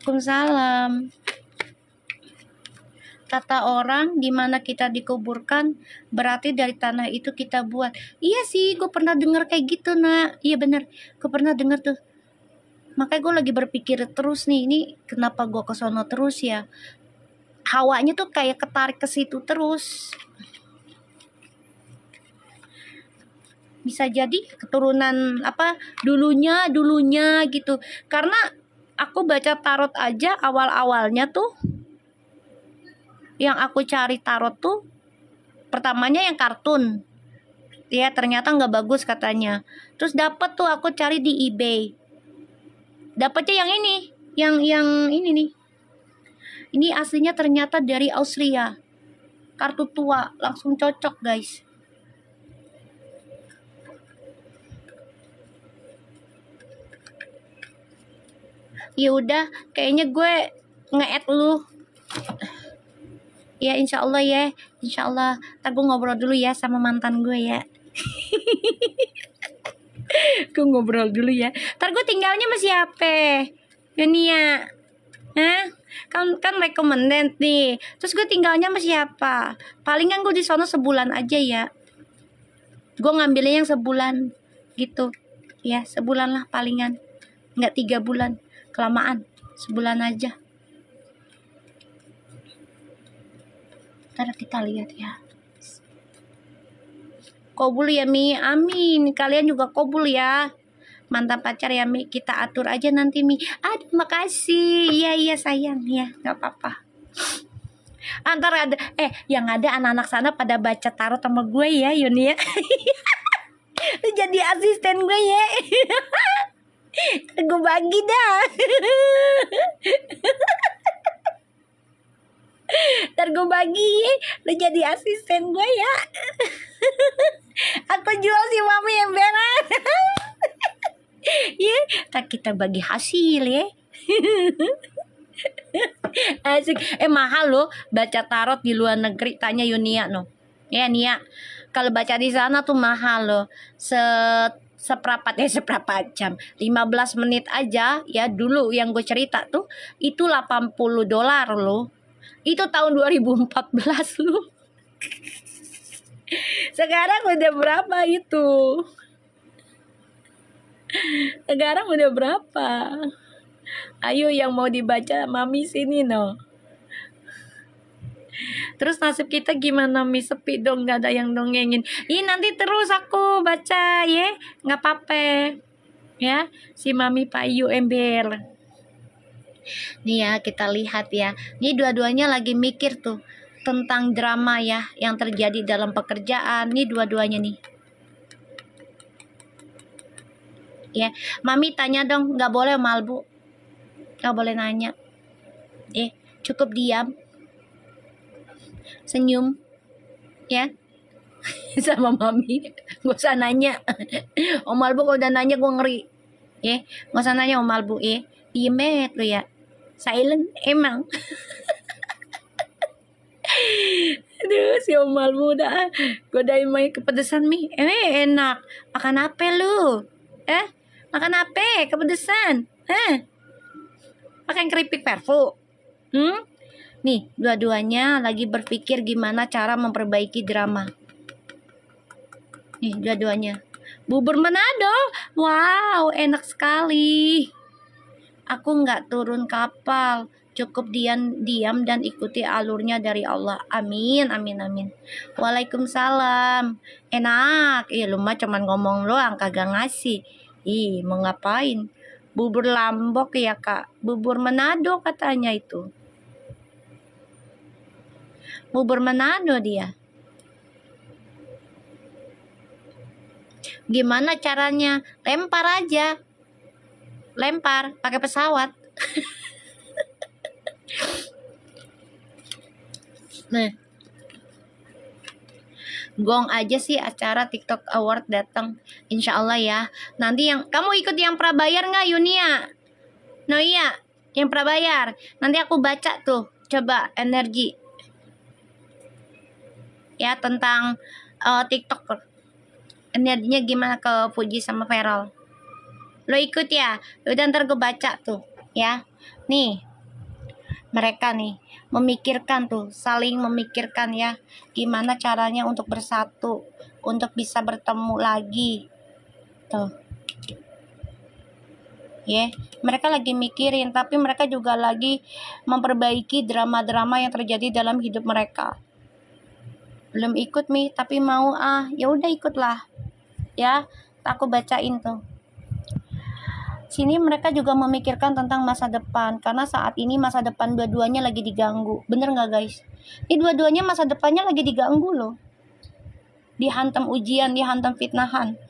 Waalaikumsalam. Kata orang, di mana kita dikuburkan berarti dari tanah itu kita buat. Iya sih, gue pernah dengar kayak gitu nak. Iya bener, gue pernah dengar tuh. Makanya gue lagi berpikir terus nih, ini kenapa gue ke sono terus ya. Hawanya tuh kayak ketarik ke situ terus. Bisa jadi keturunan apa dulunya gitu. Karena aku baca tarot aja awal-awalnya tuh, yang aku cari tarot tuh pertamanya yang kartun ya, ternyata nggak bagus katanya. Terus dapet tuh aku cari di eBay, dapetnya yang ini, yang ini nih. Ini aslinya ternyata dari Austria, kartu tua, langsung cocok guys. Ya udah, kayaknya gue nge-add lu. Ya insya Allah ya, insya Allah. Ntar gue ngobrol dulu ya sama mantan gue ya. Gue ngobrol dulu ya. Ntar gue tinggalnya sama siapa? Yonia. Hah? Kan recommended nih. Terus gue tinggalnya sama siapa? Palingan gue di sono sebulan aja ya. Gue ngambilnya yang sebulan gitu. Ya sebulan lah palingan. Nggak 3 bulan. Kelamaan. Sebulan aja. Ntar kita lihat ya. Kobul ya Mi, amin. Kalian juga kobul ya. Mantan pacar ya Mi, kita atur aja nanti Mi. Aduh makasih. Iya sayang ya, nggak apa-apa. Antar ada yang ada anak-anak sana pada baca tarot sama gue ya Yuni ya. Lu jadi asisten gue ya. Gue bagi dah. Ntar gue bagi, lu jadi asisten gue ya. Aku jual si mami emberan. Ya, tak kita bagi hasil ya. Asik. Mahal loh baca tarot di luar negeri, tanya Yunia no. Ya Nia, kalau baca di sana tuh mahal loh. Seperempat jam, 15 menit aja ya. Dulu yang gue cerita tuh itu $80 loh. Itu tahun 2014 loh. Sekarang udah berapa itu? Sekarang udah berapa? Ayo yang mau dibaca mami sini no. Terus nasib kita gimana mi? Sepi dong, gak ada yang dongengin. Ih nanti terus aku baca ya, nggak apa-apa ya. Si mami payu ember. Nih ya kita lihat ya. Nih dua-duanya lagi mikir tuh tentang drama ya yang terjadi dalam pekerjaan. Nih dua-duanya nih. Ya, mami tanya dong, nggak boleh malbu. Nggak boleh nanya. Cukup diam. Senyum. Ya. Sama mami. Gak usah nanya. Om Malbu kalau udah nanya gue ngeri. Gak usah nanya Om Malbu. Diem lu ya. Silent emang. Aduh si Om Malbu udah godain main kepedesan mi. Enak. Makan apa lu? Makan apa? Kepedesan. Makan keripik perfu. Nih, dua-duanya lagi berpikir gimana cara memperbaiki drama. Nih, dua-duanya. Bubur Manado. Wow, enak sekali. Aku nggak turun kapal. Cukup diam dan ikuti alurnya dari Allah. Amin, amin, amin. Waalaikumsalam. Enak. Lu mah cuman ngomong doang, kagak ngasih. Mau ngapain? Bubur Lambok ya kak. Bubur Manado katanya itu. Bubur Manado dia. Gimana caranya? Lempar aja. Lempar pakai pesawat. Nah. Gong aja sih acara TikTok Award datang. Insya Allah ya. Nanti yang kamu ikut yang prabayar nggak Yunia? No iya, yang prabayar. Nanti aku baca tuh. Coba energi. Ya tentang TikTok. Energinya gimana ke Fuji sama Feral. Lo ikut ya? Udah ntar gue baca tuh. Ya. Nih. Mereka nih memikirkan tuh, saling memikirkan ya, gimana caranya untuk bersatu, untuk bisa bertemu lagi. Tuh. Mereka lagi mikirin, tapi mereka juga lagi memperbaiki drama-drama yang terjadi dalam hidup mereka. Belum ikut Mi, tapi mau ya udah ikutlah. Ya, aku bacain tuh. Sini mereka juga memikirkan tentang masa depan, karena saat ini masa depan dua-duanya lagi diganggu. Bener nggak guys? Ini dua-duanya masa depannya lagi diganggu loh. Dihantam ujian, dihantam fitnahan.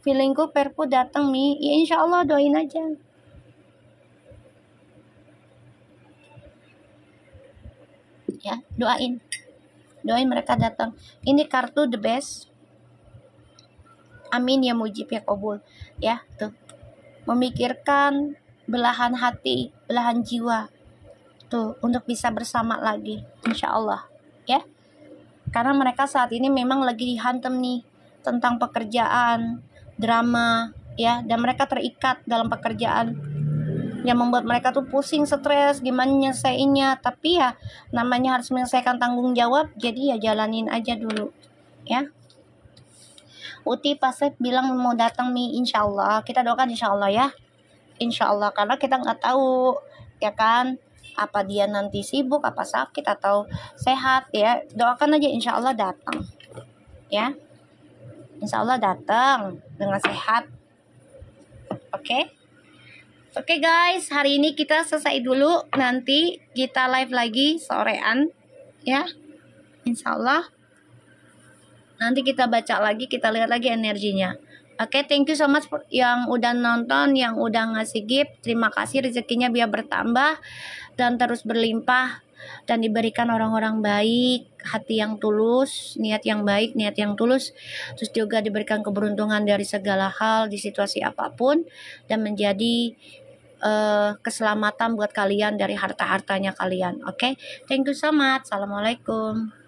Feelingku perpu datang nih. Ya insya Allah doain aja. Ya doain. Doain mereka datang. Ini kartu the best. Amin ya mujib ya kabul. Ya tuh. Memikirkan belahan hati, belahan jiwa. Tuh untuk bisa bersama lagi. Insya Allah. Ya. Karena mereka saat ini memang lagi dihantam nih. Tentang pekerjaan, drama. Ya. Dan mereka terikat dalam pekerjaan. Yang membuat mereka tuh pusing, stres. Gimana nyelesainnya. Tapi ya namanya harus menyelesaikan tanggung jawab. Jadi ya jalanin aja dulu. Ya. Uti pasti bilang mau datang Mi, insya Allah. Kita doakan insya Allah ya. Insya Allah, karena kita nggak tahu ya kan, apa dia nanti sibuk, apa sakit atau sehat ya. Doakan aja insya Allah datang ya. Insya Allah datang dengan sehat. Oke. Oke guys, hari ini kita selesai dulu. Nanti kita live lagi sorean ya. Insya Allah. Nanti kita baca lagi, kita lihat lagi energinya. Oke, thank you so much yang udah nonton, yang udah ngasih gift. Terima kasih, rezekinya biar bertambah dan terus berlimpah dan diberikan orang-orang baik, hati yang tulus, niat yang baik, niat yang tulus. Terus juga diberikan keberuntungan dari segala hal di situasi apapun dan menjadi keselamatan buat kalian dari harta-hartanya kalian. Oke, thank you so much. Assalamualaikum.